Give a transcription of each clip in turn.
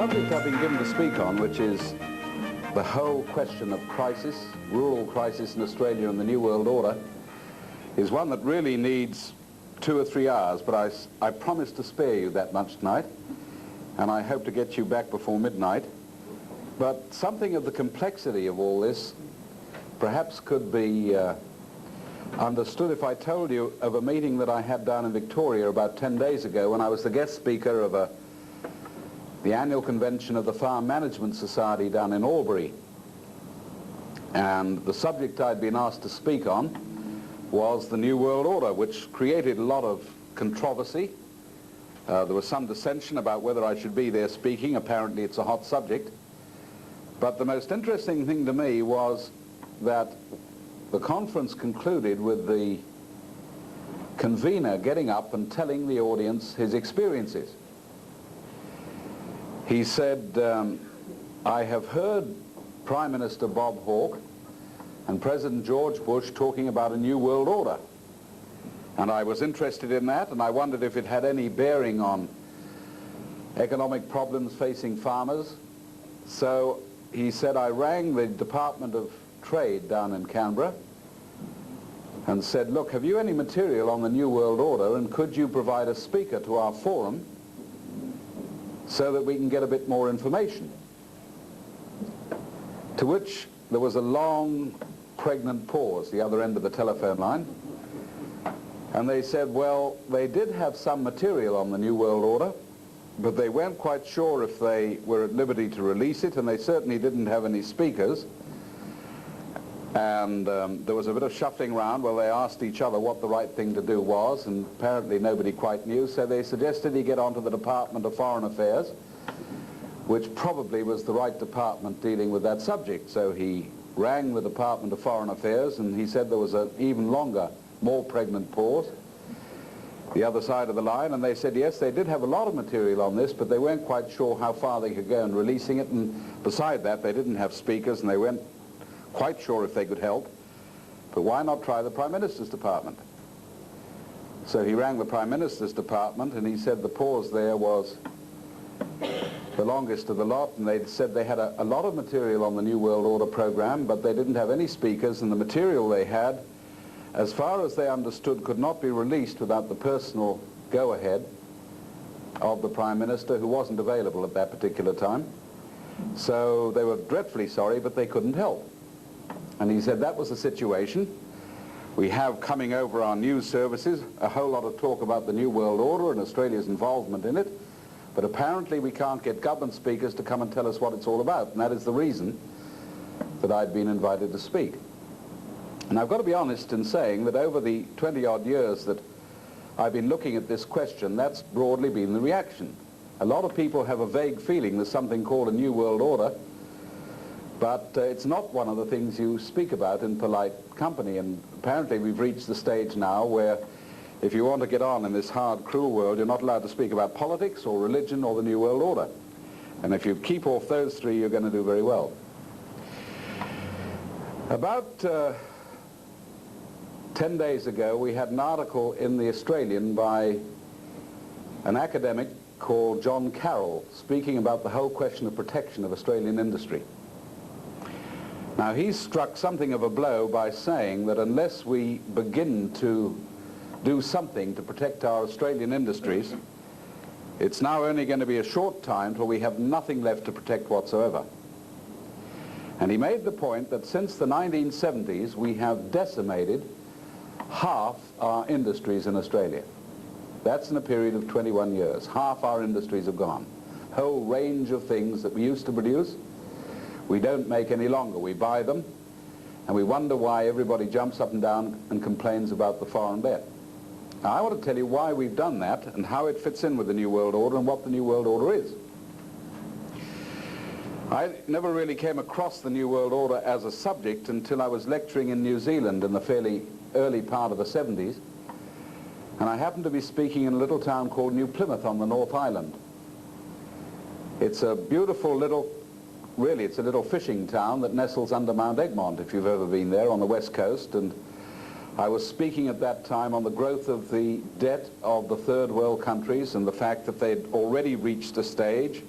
subject I've been given to speak on, which is the whole question of crisis, rural crisis in Australia and the New World Order, is one that really needs 2 or 3 hours, but I promise to spare you that much tonight, and I hope to get you back before midnight. But something of the complexity of all this perhaps could be understood if I told you of a meeting that I had down in Victoria about 10 days ago when I was the guest speaker of the annual convention of the Farm Management Society down in Albury. And the subject I'd been asked to speak on was the New World Order, which created a lot of controversy. There was some dissension about whether I should be there speaking. Apparently it's a hot subject. But the most interesting thing to me was that the conference concluded with the convener getting up and telling the audience his experiences. He said, I have heard Prime Minister Bob Hawke and President George Bush talking about a new world order. And I was interested in that, and I wondered if it had any bearing on economic problems facing farmers. So he said, I rang the Department of Trade down in Canberra and said, look, have you any material on the New World Order, and could you provide a speaker to our forum so that we can get a bit more information? To which there was a long, pregnant pause, the other end of the telephone line. And they said, well, they did have some material on the New World Order, but they weren't quite sure if they were at liberty to release it, and they certainly didn't have any speakers. And there was a bit of shuffling around where they asked each other what the right thing to do was, and apparently nobody quite knew, so they suggested he get onto the Department of Foreign Affairs, which probably was the right department dealing with that subject. So he rang the Department of Foreign Affairs, and he said there was an even longer, more pregnant pause, the other side of the line, and they said yes, they did have a lot of material on this, but they weren't quite sure how far they could go in releasing it, and beside that they didn't have speakers, and they weren't quite sure if they could help, but why not try the Prime Minister's department? So he rang the Prime Minister's department, and he said the pause there was the longest of the lot, and they said they had a lot of material on the New World Order program, but they didn't have any speakers, and the material they had, as far as they understood, could not be released without the personal go-ahead of the Prime Minister, who wasn't available at that particular time. So they were dreadfully sorry, but they couldn't help. And he said that was the situation. We have coming over our news services a whole lot of talk about the New World Order and Australia's involvement in it, but apparently we can't get government speakers to come and tell us what it's all about, and that is the reason that I'd been invited to speak. And I've got to be honest in saying that over the 20-odd years that I've been looking at this question, that's broadly been the reaction. A lot of people have a vague feeling there's something called a New World Order, but it's not one of the things you speak about in polite company, and apparently we've reached the stage now where if you want to get on in this hard, cruel world, you're not allowed to speak about politics or religion or the New World Order. And if you keep off those three, you're going to do very well. About 10 days ago, we had an article in the Australian by an academic called John Carroll, speaking about the whole question of protection of Australian industry. Now, he struck something of a blow by saying that unless we begin to do something to protect our Australian industries, it's now only going to be a short time till we have nothing left to protect whatsoever. And he made the point that since the 1970s, we have decimated half our industries in Australia. That's in a period of 21 years. Half our industries have gone. A whole range of things that we used to produce, we don't make any longer. We buy them, and we wonder why everybody jumps up and down and complains about the foreign debt. Now, I want to tell you why we've done that and how it fits in with the New World Order and what the New World Order is. I never really came across the New World Order as a subject until I was lecturing in New Zealand in the fairly early part of the 70s, and I happened to be speaking in a little town called New Plymouth on the North Island. It's a beautiful little, really it's a little fishing town that nestles under Mount Egmont, if you've ever been there, on the west coast, and I was speaking at that time on the growth of the debt of the third world countries and the fact that they'd already reached a stage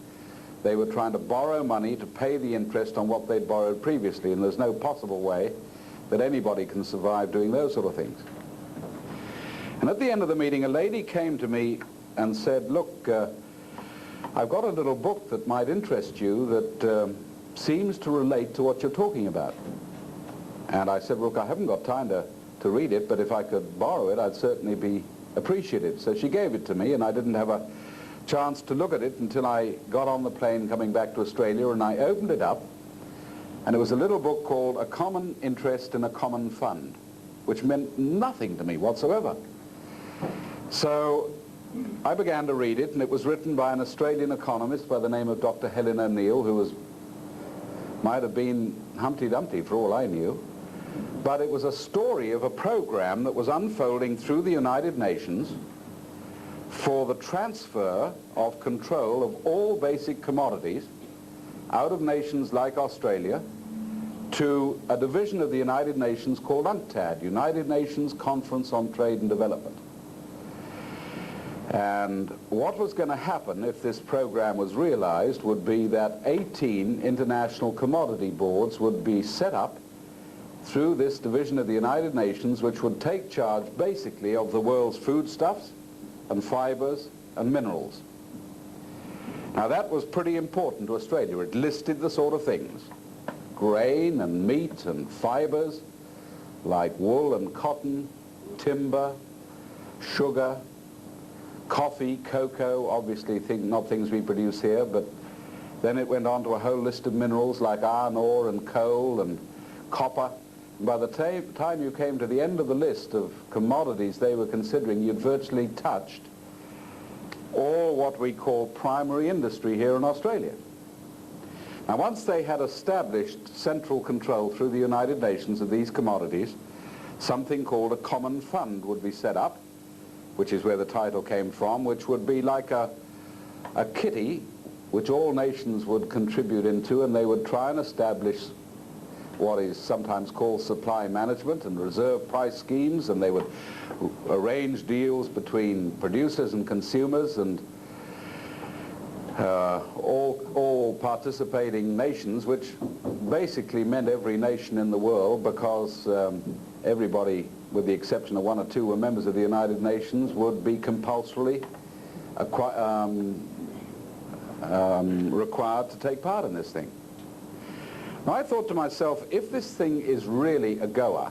they were trying to borrow money to pay the interest on what they'd borrowed previously, and there's no possible way that anybody can survive doing those sort of things. And at the end of the meeting, a lady came to me and said, look, I've got a little book that might interest you that seems to relate to what you're talking about. And I said, look, I haven't got time to read it, but if I could borrow it, I'd certainly be appreciative. So she gave it to me, and I didn't have a chance to look at it until I got on the plane coming back to Australia, and I opened it up, and it was a little book called A Common Interest in a Common Fund, which meant nothing to me whatsoever. So I began to read it, and it was written by an Australian economist by the name of Dr. Helen O'Neill, who might have been Humpty Dumpty for all I knew. But it was a story of a program that was unfolding through the United Nations for the transfer of control of all basic commodities out of nations like Australia to a division of the United Nations called UNCTAD, United Nations Conference on Trade and Development. And what was going to happen if this program was realized would be that 18 international commodity boards would be set up through this division of the United Nations, which would take charge basically of the world's foodstuffs and fibers and minerals. Now that was pretty important to Australia. It listed the sort of things, grain and meat and fibers like wool and cotton, timber, sugar, coffee, cocoa, obviously not things we produce here, but then it went on to a whole list of minerals like iron ore and coal and copper. By the time you came to the end of the list of commodities they were considering, you'd virtually touched all what we call primary industry here in Australia. Now, once they had established central control through the United Nations of these commodities, something called a common fund would be set up, which is where the title came from, which would be like a kitty which all nations would contribute into, and they would try and establish what is sometimes called supply management and reserve price schemes, and they would arrange deals between producers and consumers and all participating nations, which basically meant every nation in the world, because everybody, with the exception of one or two, were members of the United Nations, would be compulsorily required to take part in this thing. Now, I thought to myself, if this thing is really a goer,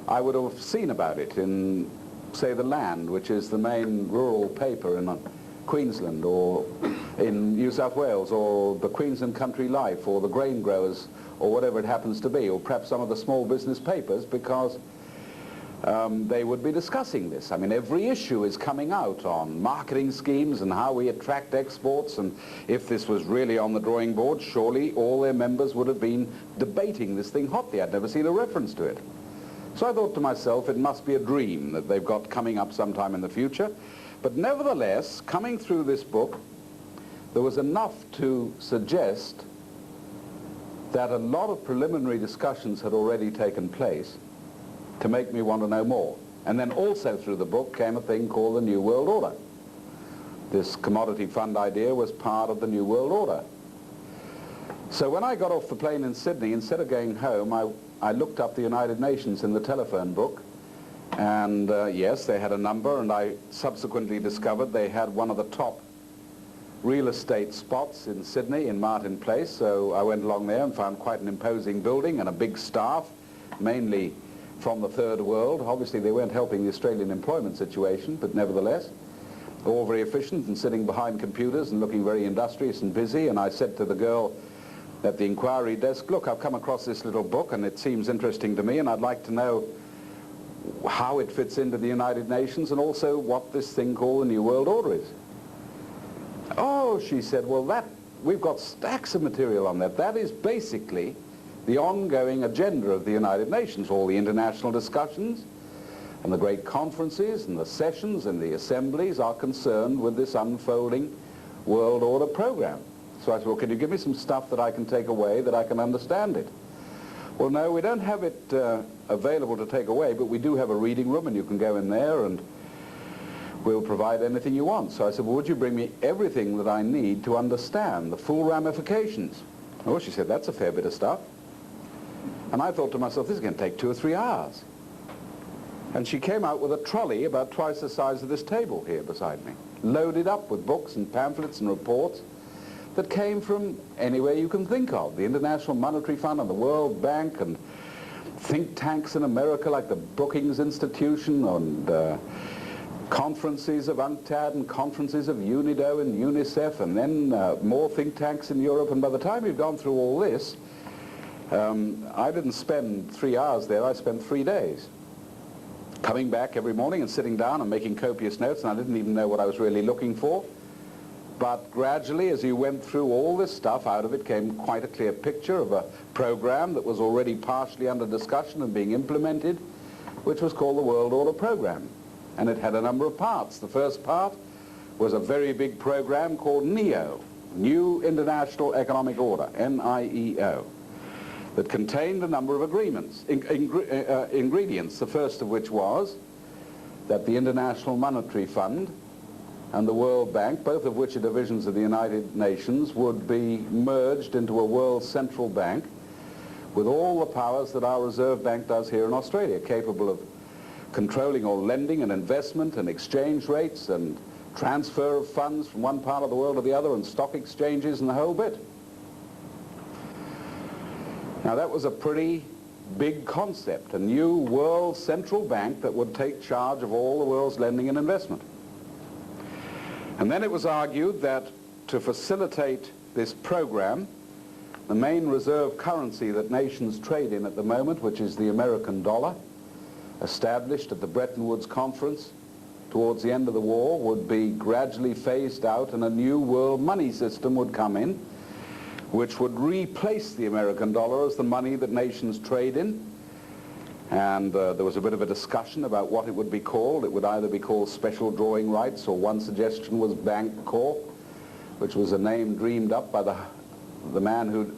I would have seen about it in, say, The Land, which is the main rural paper in Queensland, or in New South Wales, or the Queensland Country Life, or the Grain Growers, or whatever it happens to be, or perhaps some of the small business papers, because they would be discussing this. I mean, every issue is coming out on marketing schemes and how we attract exports, and if this was really on the drawing board, surely all their members would have been debating this thing hotly. I'd never seen a reference to it. So I thought to myself, it must be a dream that they've got coming up sometime in the future. But nevertheless, coming through this book, there was enough to suggest that a lot of preliminary discussions had already taken place to make me want to know more. And then also through the book came a thing called the New World Order. This commodity fund idea was part of the New World Order. So when I got off the plane in Sydney, instead of going home, I looked up the United Nations in the telephone book, and yes, they had a number, and I subsequently discovered they had one of the top real estate spots in Sydney, in Martin Place. So I went along there and found quite an imposing building and a big staff, mainly from the third world. Obviously they weren't helping the Australian employment situation, but nevertheless, all very efficient and sitting behind computers and looking very industrious and busy. And I said to the girl at the inquiry desk, look, I've come across this little book and it seems interesting to me, and I'd like to know how it fits into the United Nations and also what this thing called the New World Order is. Oh, she said, well, we've got stacks of material on that. That is basically the ongoing agenda of the United Nations. All the international discussions and the great conferences and the sessions and the assemblies are concerned with this unfolding world order program. So I said, well, can you give me some stuff that I can take away, that I can understand it? Well, no, we don't have it available to take away, but we do have a reading room, and you can go in there, and we'll provide anything you want. So I said, well, would you bring me everything that I need to understand the full ramifications? Oh, she said, that's a fair bit of stuff. And I thought to myself, this is going to take 2 or 3 hours. And she came out with a trolley about twice the size of this table here beside me, loaded up with books and pamphlets and reports that came from anywhere you can think of. The International Monetary Fund and the World Bank and think tanks in America like the Brookings Institution and conferences of UNCTAD and conferences of UNIDO and UNICEF, and then more think tanks in Europe. And by the time you've gone through all this, I didn't spend 3 hours there, I spent 3 days. Coming back every morning and sitting down and making copious notes, and I didn't even know what I was really looking for. But gradually, as you went through all this stuff, out of it came quite a clear picture of a program that was already partially under discussion and being implemented, which was called the World Order Program. And it had a number of parts. The first part was a very big program called NEO, New International Economic Order, NIEO, that contained a number of agreements, ingredients, the first of which was that the International Monetary Fund and the World Bank, both of which are divisions of the United Nations, would be merged into a world central bank with all the powers that our Reserve Bank does here in Australia, capable of controlling all lending and investment and exchange rates and transfer of funds from one part of the world to the other and stock exchanges and the whole bit. Now that was a pretty big concept, a new world central bank that would take charge of all the world's lending and investment. And then it was argued that to facilitate this program, the main reserve currency that nations trade in at the moment, which is the American dollar, established at the Bretton Woods Conference towards the end of the war, would be gradually phased out and a new world money system would come in, which would replace the American dollar as the money that nations trade in. And there was a bit of a discussion about what it would be called. It would either be called special drawing rights, or one suggestion was Bank Corp, which was a name dreamed up by the man who'd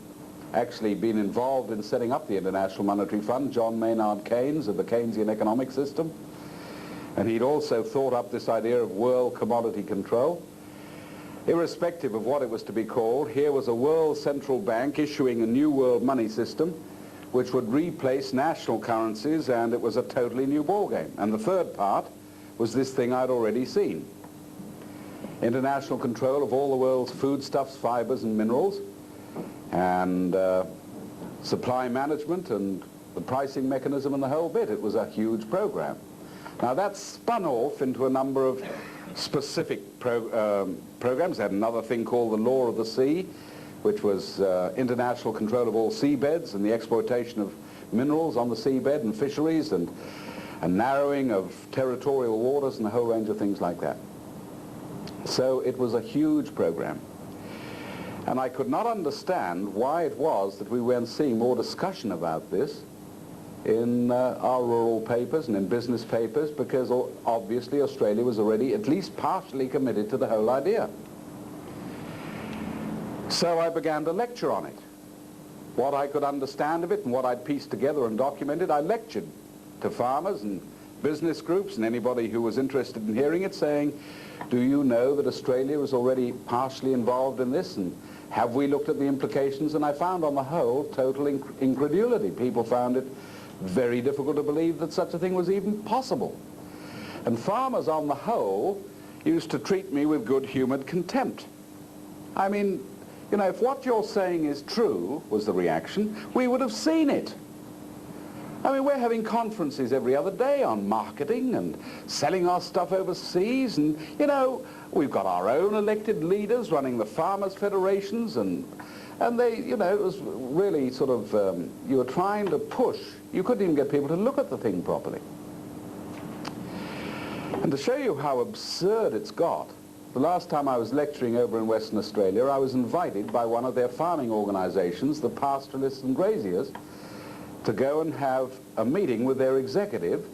actually been involved in setting up the International Monetary Fund, John Maynard Keynes, of the Keynesian economic system. And he'd also thought up this idea of world commodity control. Irrespective of what it was to be called, here was a world central bank issuing a new world money system which would replace national currencies, and it was a totally new ballgame. And the third part was this thing I'd already seen. International control of all the world's foodstuffs, fibers and minerals, and supply management and the pricing mechanism and the whole bit. It was a huge program. Now that spun off into a number of specific programs. They had another thing called the Law of the Sea, which was international control of all seabeds and the exploitation of minerals on the seabed and fisheries and a narrowing of territorial waters and a whole range of things like that. So it was a huge program. And I could not understand why it was that we weren't seeing more discussion about this in our rural papers and in business papers, because obviously Australia was already at least partially committed to the whole idea. So I began to lecture on it. What I could understand of it and what I'd pieced together and documented, I lectured to farmers and business groups and anybody who was interested in hearing it, saying, do you know that Australia was already partially involved in this, and have we looked at the implications? And I found on the whole total incredulity. People found it very difficult to believe that such a thing was even possible. And farmers on the whole used to treat me with good-humoured contempt. I mean, you know, if what you're saying is true, was the reaction, we would have seen it. I mean, we're having conferences every other day on marketing and selling our stuff overseas, and, you know, we've got our own elected leaders running the farmers' federations, and they, you know, it was really sort of, you were trying to push. You couldn't even get people to look at the thing properly. And to show you how absurd it's got, the last time I was lecturing over in Western Australia, I was invited by one of their farming organizations, the pastoralists and graziers, to go and have a meeting with their executive,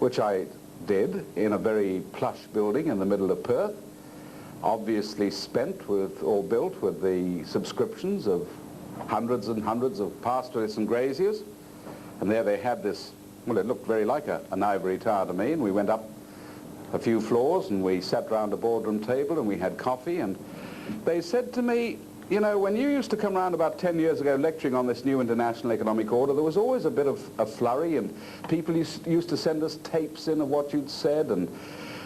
which I did in a very plush building in the middle of Perth, obviously spent with, or built with the subscriptions of hundreds and hundreds of pastoralists and graziers. And there they had this, well, it looked very like an ivory tower to me, and we went up a few floors, and we sat round a boardroom table and we had coffee, and they said to me, you know, when you used to come around about 10 years ago lecturing on this new international economic order, there was always a bit of a flurry, and people used to send us tapes in of what you'd said, and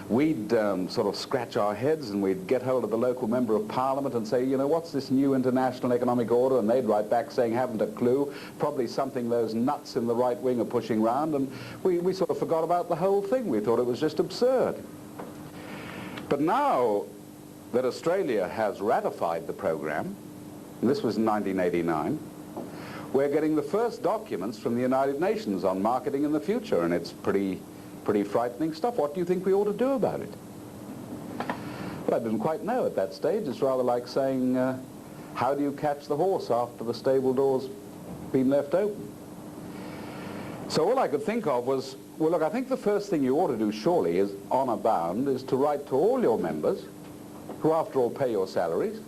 we'd sort of scratch our heads, and we'd get hold of the local member of parliament and say, you know, what's this new international economic order? And they'd write back saying, haven't a clue, probably something those nuts in the right wing are pushing round, and we sort of forgot about the whole thing. We thought it was just absurd. But now that Australia has ratified the program, and this was in 1989, we're getting the first documents from the United Nations on marketing in the future, and it's pretty frightening stuff. What do you think we ought to do about it? Well, I didn't quite know at that stage. It's rather like saying, how do you catch the horse after the stable door's been left open? So all I could think of was, well, look, I think the first thing you ought to do, surely, is honor bound, is to write to all your members, who after all pay your salaries,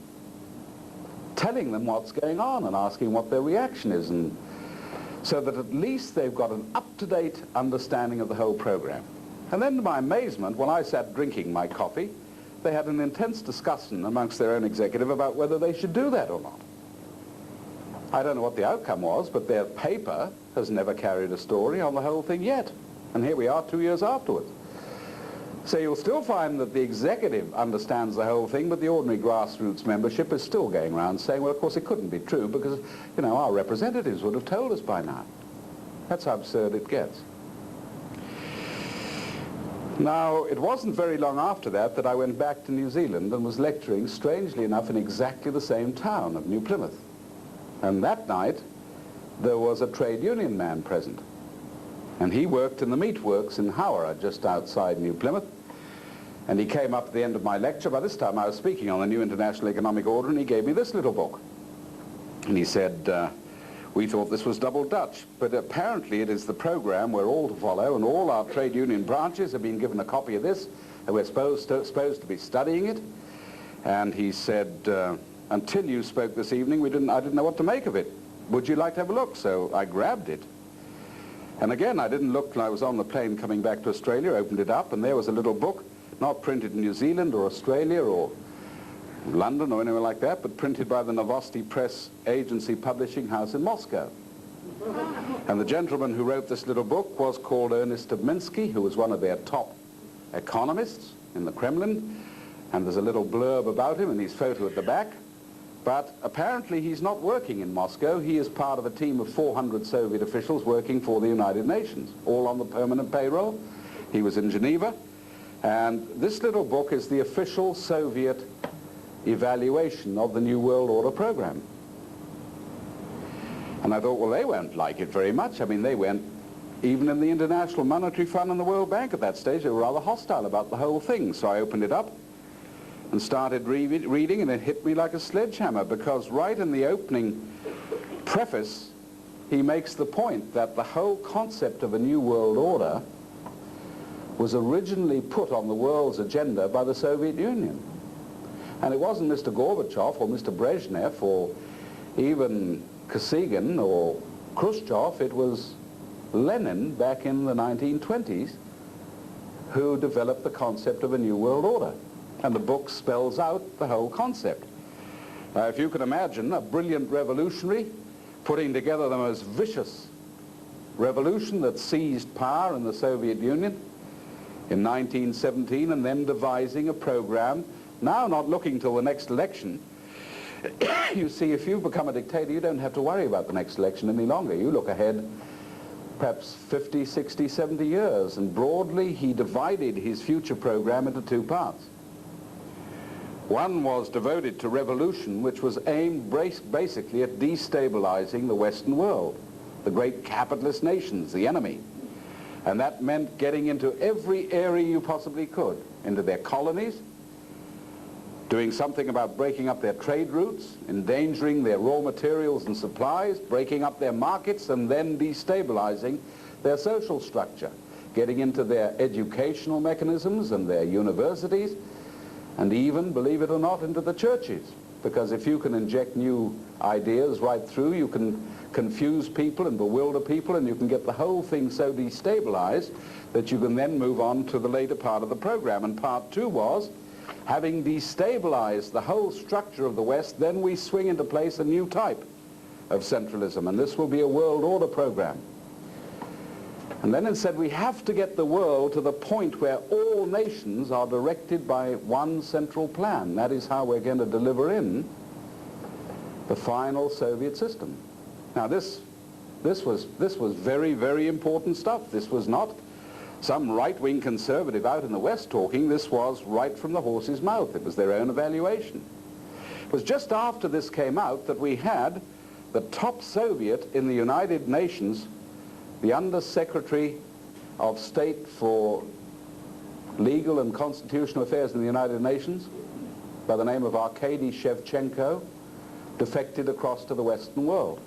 telling them what's going on and asking what their reaction is, and so that at least they've got an up-to-date understanding of the whole program. And then to my amazement, when I sat drinking my coffee, they had an intense discussion amongst their own executive about whether they should do that or not. I don't know what the outcome was, but their paper has never carried a story on the whole thing yet. And here we are 2 years afterwards. So you'll still find that the executive understands the whole thing, but the ordinary grassroots membership is still going around saying, well, of course it couldn't be true because, you know, our representatives would have told us by now. That's how absurd it gets. Now, it wasn't very long after that that I went back to New Zealand and was lecturing, strangely enough, in exactly the same town of New Plymouth. And that night, there was a trade union man present. And he worked in the meat works in Howrah, just outside New Plymouth. And he came up at the end of my lecture. By this time I was speaking on the new international economic order, and he gave me this little book. And he said, we thought this was double Dutch, but apparently it is the program we're all to follow, and all our trade union branches have been given a copy of this, and we're supposed to be studying it. And he said, until you spoke this evening, I didn't know what to make of it. Would you like to have a look? So I grabbed it. And again, I didn't look till I was on the plane coming back to Australia, opened it up, and there was a little book, not printed in New Zealand or Australia or London or anywhere like that, but printed by the Novosti Press Agency Publishing House in Moscow. And the gentleman who wrote this little book was called Ernest Dubminsky, who was one of their top economists in the Kremlin, and there's a little blurb about him and his photo at the back. But apparently he's not working in Moscow. He is part of a team of 400 Soviet officials working for the United Nations, all on the permanent payroll. He was in Geneva. And this little book is the official Soviet evaluation of the New World Order program. And I thought, well, they won't like it very much. I mean, they went, even in the International Monetary Fund and the World Bank at that stage, they were rather hostile about the whole thing. So I opened it up and started reading, and it hit me like a sledgehammer, because right in the opening preface, he makes the point that the whole concept of a new world order was originally put on the world's agenda by the Soviet Union. And it wasn't Mr. Gorbachev or Mr. Brezhnev or even Kosygin or Khrushchev, it was Lenin back in the 1920s who developed the concept of a new world order. And the book spells out the whole concept. If you can imagine a brilliant revolutionary putting together the most vicious revolution that seized power in the Soviet Union in 1917, and then devising a program, now not looking till the next election. You see, if you become a dictator, you don't have to worry about the next election any longer. You look ahead perhaps 50, 60, 70 years, and broadly he divided his future program into two parts. One was devoted to revolution, which was aimed basically at destabilizing the Western world, the great capitalist nations, the enemy. And that meant getting into every area you possibly could, into their colonies, doing something about breaking up their trade routes, endangering their raw materials and supplies, breaking up their markets, and then destabilizing their social structure, getting into their educational mechanisms and their universities, and even, believe it or not, into the churches. Because if you can inject new ideas right through, you can confuse people and bewilder people, and you can get the whole thing so destabilized that you can then move on to the later part of the program. And part two was, having destabilized the whole structure of the West, then we swing into place a new type of centralism, and this will be a world order program. And Lenin said we have to get the world to the point where all nations are directed by one central plan. That is how we're going to deliver in the final Soviet system. Now this was very, very important stuff. This was not some right-wing conservative out in the West talking. This was right from the horse's mouth. It was their own evaluation. It was just after this came out that we had the top Soviet in the United Nations, the Under-Secretary of State for Legal and Constitutional Affairs in the United Nations, by the name of Arkady Shevchenko, defected across to the Western world.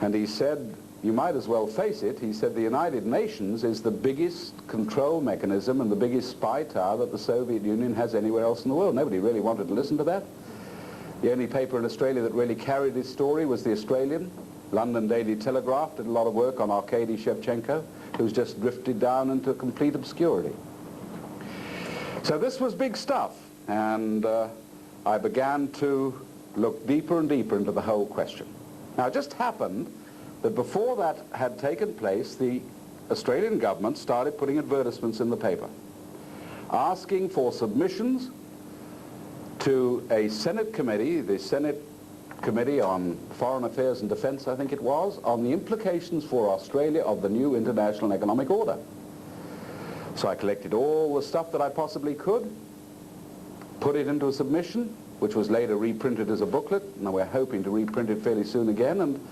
And he said, you might as well face it, he said the United Nations is the biggest control mechanism and the biggest spy tower that the Soviet Union has anywhere else in the world. Nobody really wanted to listen to that. The only paper in Australia that really carried this story was the Australian. London Daily Telegraph did a lot of work on Arkady Shevchenko, who's just drifted down into complete obscurity. So this was big stuff, and I began to look deeper and deeper into the whole question. Now it just happened that before that had taken place, the Australian government started putting advertisements in the paper, asking for submissions to a Senate committee, the Senate Committee on Foreign Affairs and Defense, I think it was, on the implications for Australia of the new international economic order. So I collected all the stuff that I possibly could, put it into a submission, which was later reprinted as a booklet, and we're hoping to reprint it fairly soon again, and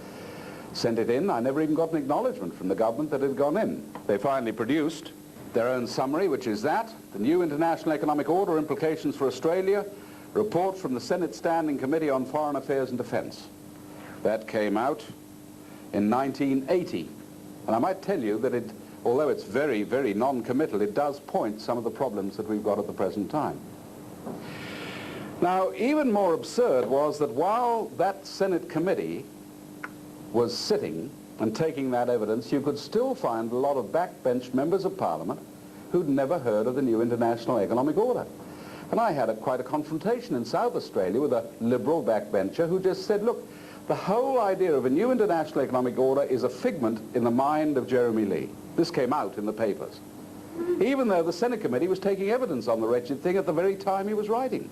sent it in. I never even got an acknowledgement from the government that it had gone in. They finally produced their own summary, which is that, the new international economic order, implications for Australia, report from the Senate Standing Committee on Foreign Affairs and Defense. That came out in 1980. And I might tell you that it, although it's very, very non-committal, it does point some of the problems that we've got at the present time. Now, even more absurd was that while that Senate committee was sitting and taking that evidence, you could still find a lot of backbench members of Parliament who'd never heard of the new international economic order. And I had quite a confrontation in South Australia with a liberal backbencher who just said, look, the whole idea of a new international economic order is a figment in the mind of Jeremy Lee. This came out in the papers, even though the Senate committee was taking evidence on the wretched thing at the very time he was writing.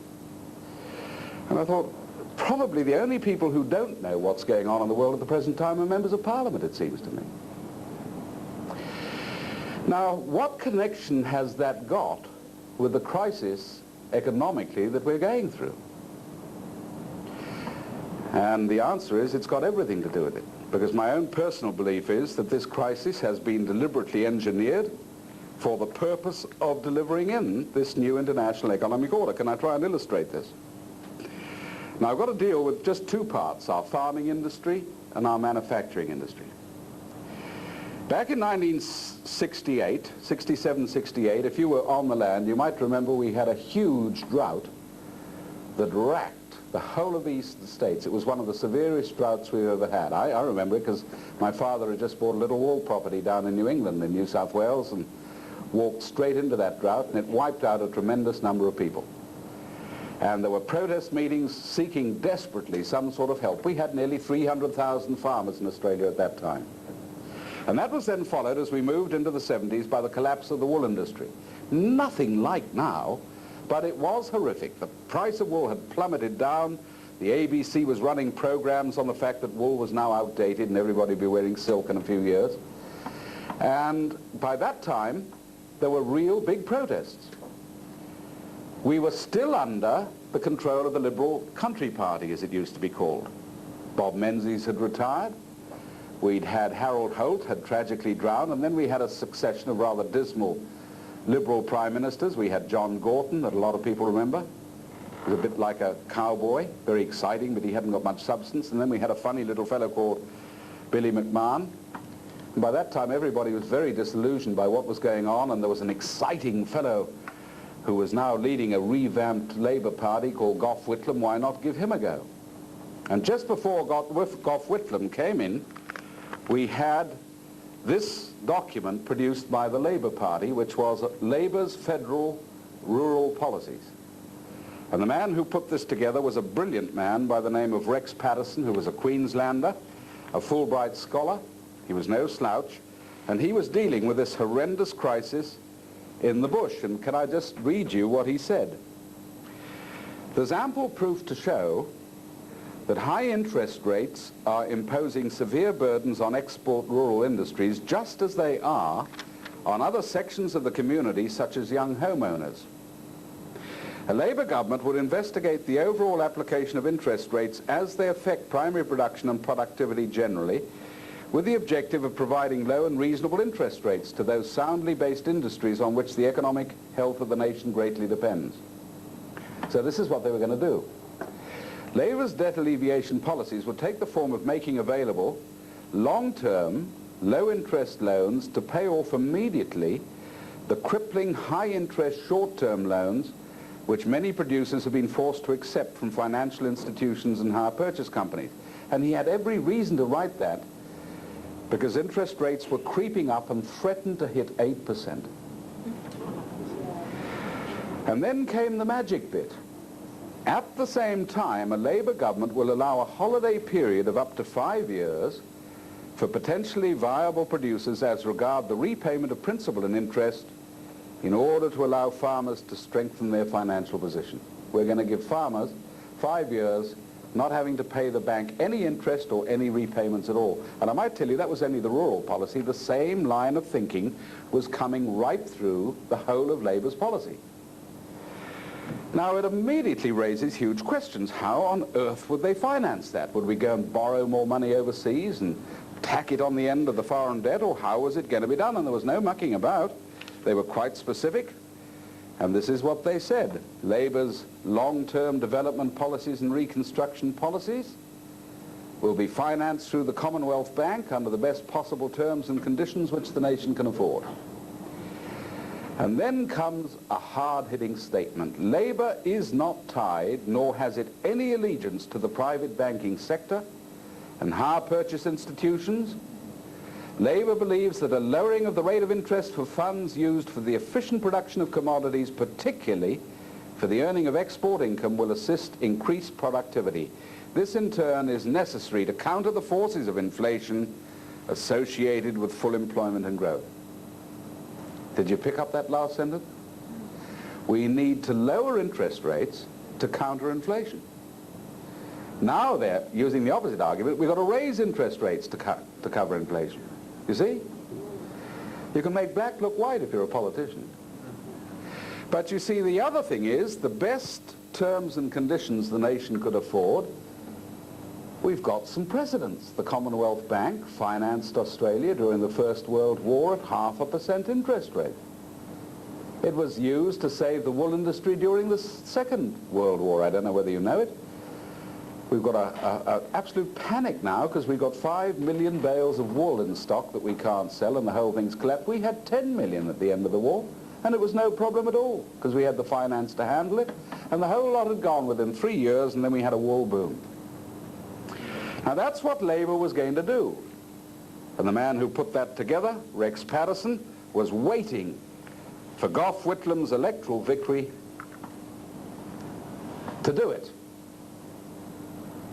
And I thought, probably the only people who don't know what's going on in the world at the present time are members of Parliament, it seems to me. Now, what connection has that got with the crisis economically that we're going through? And the answer is it's got everything to do with it, because my own personal belief is that this crisis has been deliberately engineered for the purpose of delivering in this new international economic order. Can I try and illustrate this? Now I've got to deal with just two parts, our farming industry and our manufacturing industry. Back in 1968, 67, 68, if you were on the land, you might remember we had a huge drought that racked the whole of the eastern states. It was one of the severest droughts we've ever had. I remember it because my father had just bought a little wool property down in New England, in New South Wales, and walked straight into that drought, and it wiped out a tremendous number of people. And there were protest meetings seeking desperately some sort of help. We had nearly 300,000 farmers in Australia at that time. And that was then followed, as we moved into the 70s, by the collapse of the wool industry. Nothing like now, but it was horrific. The price of wool had plummeted down. The ABC was running programs on the fact that wool was now outdated and everybody would be wearing silk in a few years. And by that time, there were real big protests. We were still under the control of the Liberal Country Party, as it used to be called. Bob Menzies had retired. We'd had Harold Holt had tragically drowned, and then we had a succession of rather dismal Liberal prime ministers. We had John Gorton, that a lot of people remember. He was a bit like a cowboy, very exciting, but he hadn't got much substance. And then we had a funny little fellow called Billy McMahon. And by that time, everybody was very disillusioned by what was going on, and there was an exciting fellow who was now leading a revamped Labour Party called Gough Whitlam. Why not give him a go? And just before Gough Whitlam came in, we had this document produced by the Labour Party, which was Labour's Federal Rural Policies. And the man who put this together was a brilliant man by the name of Rex Patterson, who was a Queenslander, a Fulbright scholar. He was no slouch, and he was dealing with this horrendous crisis in the bush. And can I just read you what he said? There's ample proof to show that high interest rates are imposing severe burdens on export rural industries, just as they are on other sections of the community, such as young homeowners. A Labour government would investigate the overall application of interest rates as they affect primary production and productivity generally, with the objective of providing low and reasonable interest rates to those soundly based industries on which the economic health of the nation greatly depends. So this is what they were going to do. Labour's debt alleviation policies would take the form of making available long-term, low-interest loans to pay off immediately the crippling high-interest short-term loans which many producers have been forced to accept from financial institutions and hire purchase companies. And he had every reason to write that, because interest rates were creeping up and threatened to hit 8%. And then came the magic bit. At the same time, a Labour government will allow a holiday period of up to 5 years for potentially viable producers as regard the repayment of principal and interest, in order to allow farmers to strengthen their financial position. We're going to give farmers 5 years not having to pay the bank any interest or any repayments at all. And I might tell you that was only the rural policy. The same line of thinking was coming right through the whole of Labour's policy. Now, it immediately raises huge questions. How on earth would they finance that? Would we go and borrow more money overseas and tack it on the end of the foreign debt, or how was it going to be done? And there was no mucking about. They were quite specific, and this is what they said. Labour's long-term development policies and reconstruction policies will be financed through the Commonwealth Bank under the best possible terms and conditions which the nation can afford. And then comes a hard-hitting statement. Labour is not tied, nor has it any allegiance to the private banking sector and hire purchase institutions. Labour believes that a lowering of the rate of interest for funds used for the efficient production of commodities, particularly for the earning of export income, will assist increased productivity. This in turn is necessary to counter the forces of inflation associated with full employment and growth. Did you pick up that last sentence? We need to lower interest rates to counter inflation. Now they're using the opposite argument. We've got to raise interest rates to cover inflation. You see? You can make black look white if you're a politician. But you see, the other thing is, the best terms and conditions the nation could afford, we've got some precedents. The Commonwealth Bank financed Australia during the First World War at 0.5% interest rate. It was used to save the wool industry during the Second World War. I don't know whether you know it. We've got an absolute panic now because we've got 5 million bales of wool in stock that we can't sell, and the whole thing's collapsed. We had 10 million at the end of the war, and it was no problem at all because we had the finance to handle it, and the whole lot had gone within 3 years, and then we had a wool boom. Now that's what Labour was going to do. And the man who put that together, Rex Patterson, was waiting for Gough Whitlam's electoral victory to do it.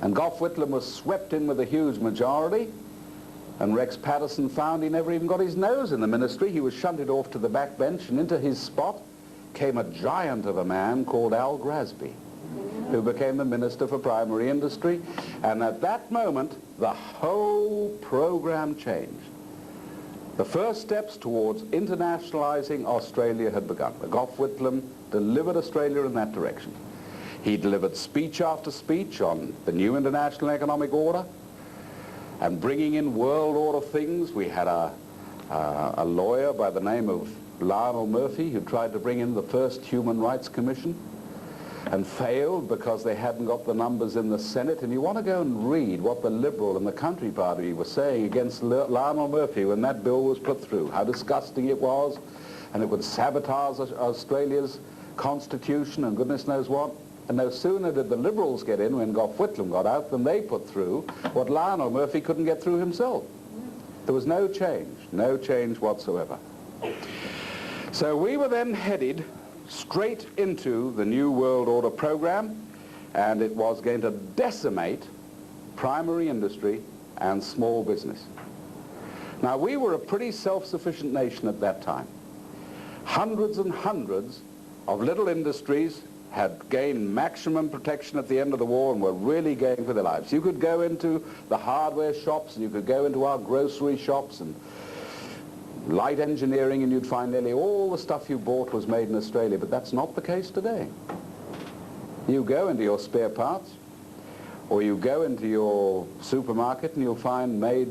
And Gough Whitlam was swept in with a huge majority, and Rex Patterson found he never even got his nose in the ministry. He was shunted off to the back bench, and into his spot came a giant of a man called Al Grasby, who became the Minister for Primary Industry. And at that moment, the whole program changed. The first steps towards internationalizing Australia had begun. Gough Whitlam delivered Australia in that direction. He delivered speech after speech on the new international economic order and bringing in world order things. We had a lawyer by the name of Lionel Murphy who tried to bring in the first Human Rights Commission and failed because they hadn't got the numbers in the Senate. And you want to go and read what the Liberal and the Country Party were saying against Lionel Murphy when that bill was put through, how disgusting it was, and it would sabotage Australia's constitution and goodness knows what. And no sooner did the Liberals get in when Gough Whitlam got out than they put through what Lionel Murphy couldn't get through himself. There was no change whatsoever. So we were then headed straight into the New World Order program, and it was going to decimate primary industry and small business. Now, we were a pretty self-sufficient nation at that time. Hundreds and hundreds of little industries had gained maximum protection at the end of the war and were really going for their lives. You could go into the hardware shops, and you could go into our grocery shops and light engineering, and you'd find nearly all the stuff you bought was made in Australia, but that's not the case today. You go into your spare parts, or you go into your supermarket and you'll find made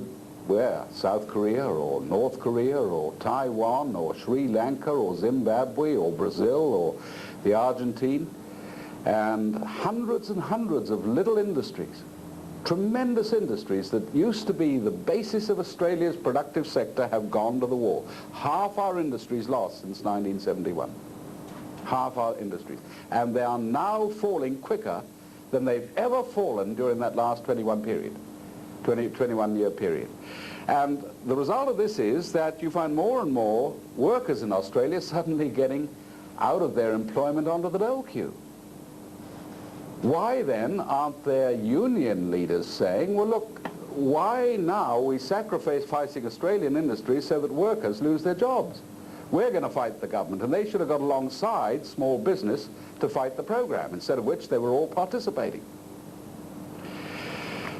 where? South Korea or North Korea or Taiwan or Sri Lanka or Zimbabwe or Brazil or the Argentine, and hundreds of little industries, tremendous industries that used to be the basis of Australia's productive sector have gone to the war. Half our industries lost since 1971. Half our industries. And they are now falling quicker than they've ever fallen during that last 21-year period. And the result of this is that you find more and more workers in Australia suddenly getting out of their employment onto the dole queue. Why then aren't their union leaders saying, well look, why now are we sacrificing Australian industry so that workers lose their jobs? We're going to fight the government, and they should have got alongside small business to fight the program, instead of which they were all participating.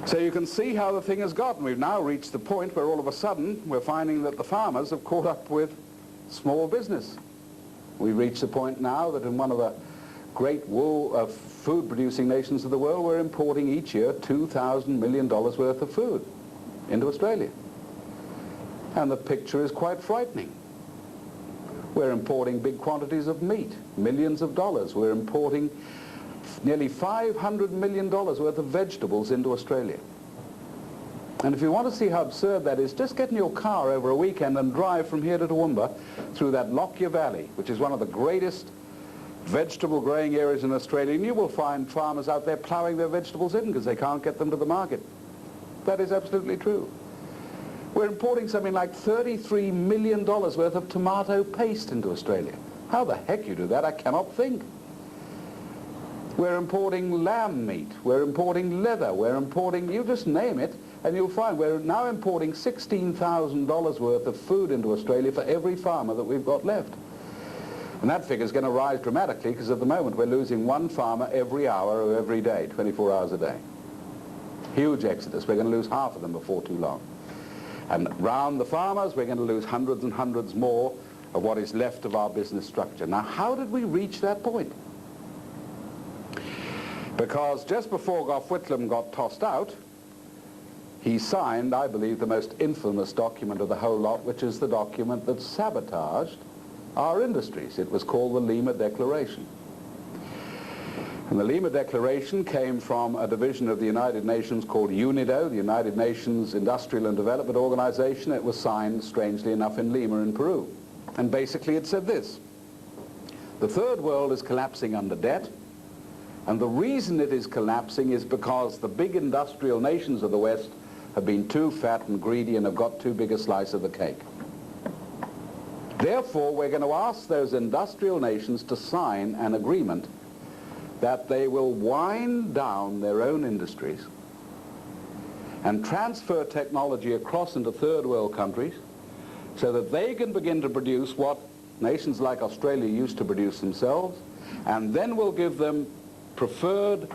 So you can see how the thing has gotten. We've now reached the point where all of a sudden we're finding that the farmers have caught up with small business. We've reached the point now that in one of the great food-producing nations of the world, we're importing each year $2,000 million worth of food into Australia. And the picture is quite frightening. We're importing big quantities of meat, millions of dollars. We're importing nearly $500 million worth of vegetables into Australia. And if you want to see how absurd that is, just get in your car over a weekend and drive from here to Toowoomba through that Lockyer Valley, which is one of the greatest vegetable growing areas in Australia, and you will find farmers out there ploughing their vegetables in because they can't get them to the market. That is absolutely true. We're importing something like $33 million worth of tomato paste into Australia. How the heck you do that, I cannot think. We're importing lamb meat, we're importing leather, we're importing, you just name it, and you'll find we're now importing $16,000 worth of food into Australia for every farmer that we've got left. And that figure is going to rise dramatically because at the moment we're losing one farmer every hour or every day, 24 hours a day. Huge exodus. We're going to lose half of them before too long. And round the farmers, we're going to lose hundreds and hundreds more of what is left of our business structure. Now, how did we reach that point? Because just before Gough Whitlam got tossed out, he signed, I believe, the most infamous document of the whole lot, which is the document that sabotaged our industries. It was called the Lima Declaration. And the Lima Declaration came from a division of the United Nations called UNIDO, the United Nations Industrial and Development Organization. It was signed, strangely enough, in Lima in Peru. And basically it said this: the third world is collapsing under debt, and the reason it is collapsing is because the big industrial nations of the West have been too fat and greedy and have got too big a slice of the cake. Therefore, we're going to ask those industrial nations to sign an agreement that they will wind down their own industries and transfer technology across into third world countries so that they can begin to produce what nations like Australia used to produce themselves, and then we'll give them preferred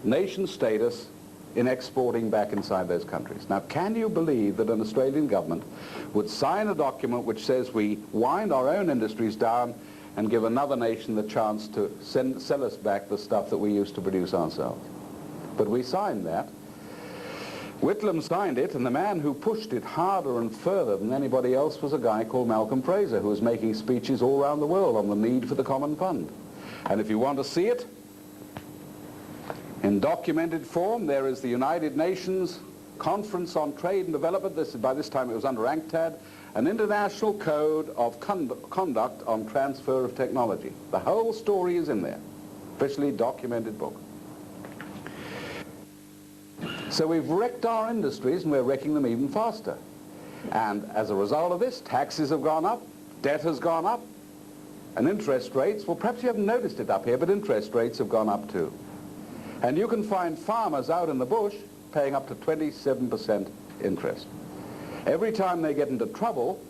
nation status in exporting back inside those countries. Now, can you believe that an Australian government would sign a document which says we wind our own industries down and give another nation the chance to sell us back the stuff that we used to produce ourselves? But we signed that. Whitlam signed it, and the man who pushed it harder and further than anybody else was a guy called Malcolm Fraser, who was making speeches all around the world on the need for the common fund. And if you want to see it in documented form, there is the United Nations Conference on Trade and Development. By this time it was under UNCTAD, an international code of conduct on transfer of technology. The whole story is in there. officially documented book. So we've wrecked our industries and we're wrecking them even faster. And as a result of this, taxes have gone up, debt has gone up, and interest rates, well, perhaps you haven't noticed it up here, but interest rates have gone up too. And you can find farmers out in the bush paying up to 27% interest. Every time they get into trouble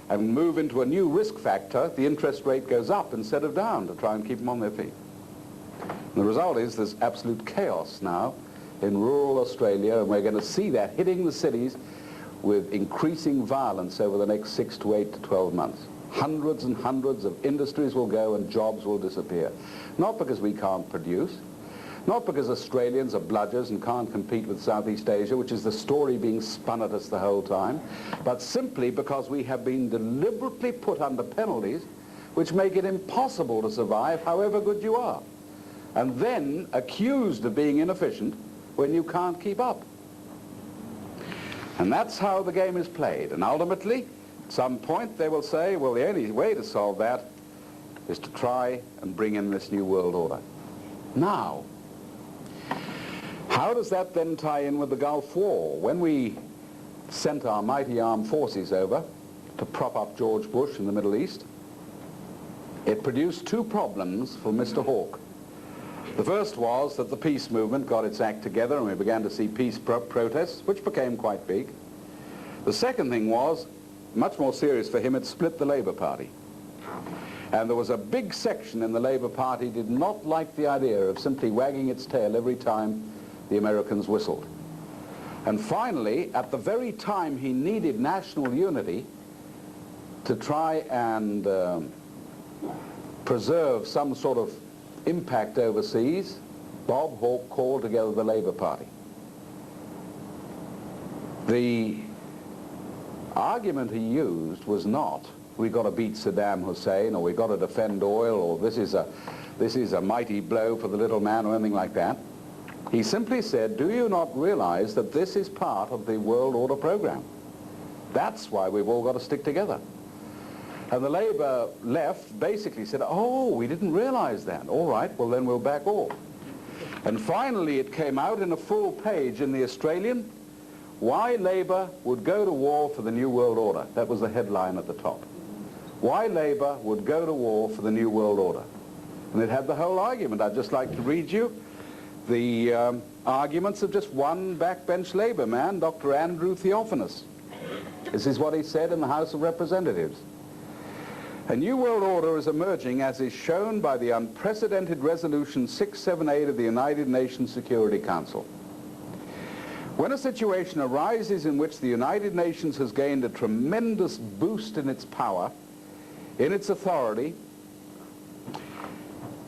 and move into a new risk factor, the interest rate goes up instead of down to try and keep them on their feet. And the result is there's absolute chaos now in rural Australia, and we're going to see that hitting the cities with increasing violence over the next 6 to 8 to 12 months. Hundreds and hundreds of industries will go and jobs will disappear. Not because we can't produce, not because Australians are bludgers and can't compete with Southeast Asia, which is the story being spun at us the whole time, but simply because we have been deliberately put under penalties which make it impossible to survive however good you are, and then accused of being inefficient when you can't keep up. And that's how the game is played. And ultimately, at some point, they will say, well, the only way to solve that is to try and bring in this new world order. Now, how does that then tie in with the Gulf War? When we sent our mighty armed forces over to prop up George Bush in the Middle East, it produced two problems for Mr. Hawke. The first was that the peace movement got its act together and we began to see peace protests, which became quite big. The second thing was, much more serious for him, it split the Labour Party. And there was a big section in the Labour Party did not like the idea of simply wagging its tail every time the Americans whistled. And finally, at the very time he needed national unity to try and preserve some sort of impact overseas, Bob Hawke called together the Labour Party. The argument he used was not, we've got to beat Saddam Hussein, or we've got to defend oil, or this is a mighty blow for the little man, or anything like that. He simply said, do you not realize that this is part of the world order program? That's why we've all got to stick together. And the Labour left basically said, oh, we didn't realize that. All right, well then we'll back off. And finally it came out in a full page in the Australian, why Labour would go to war for the New World Order. That was the headline at the top. Why Labour would go to war for the New World Order. And it had the whole argument. I'd just like to read you the arguments of just one backbench Labour man, Dr. Andrew Theophanous. This is what he said in the House of Representatives. A new world order is emerging, as is shown by the unprecedented Resolution 678 of the United Nations Security Council. When a situation arises in which the United Nations has gained a tremendous boost in its power, in its authority,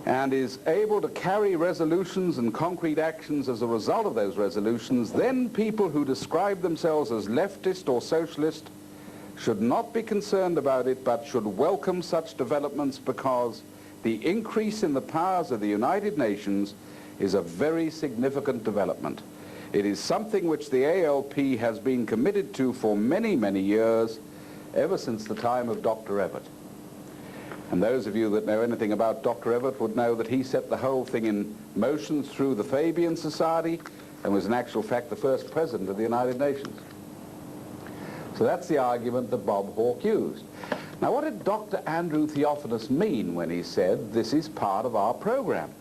and is able to carry resolutions and concrete actions as a result of those resolutions, then people who describe themselves as leftist or socialist should not be concerned about it, but should welcome such developments, because the increase in the powers of the United Nations is a very significant development. It is something which the ALP has been committed to for many, many years, ever since the time of Dr. Evatt. And those of you that know anything about Dr. Evatt would know that he set the whole thing in motion through the Fabian Society and was in actual fact the first president of the United Nations. So that's the argument that Bob Hawke used. Now, what did Dr. Andrew Theophanous mean when he said this is part of our program?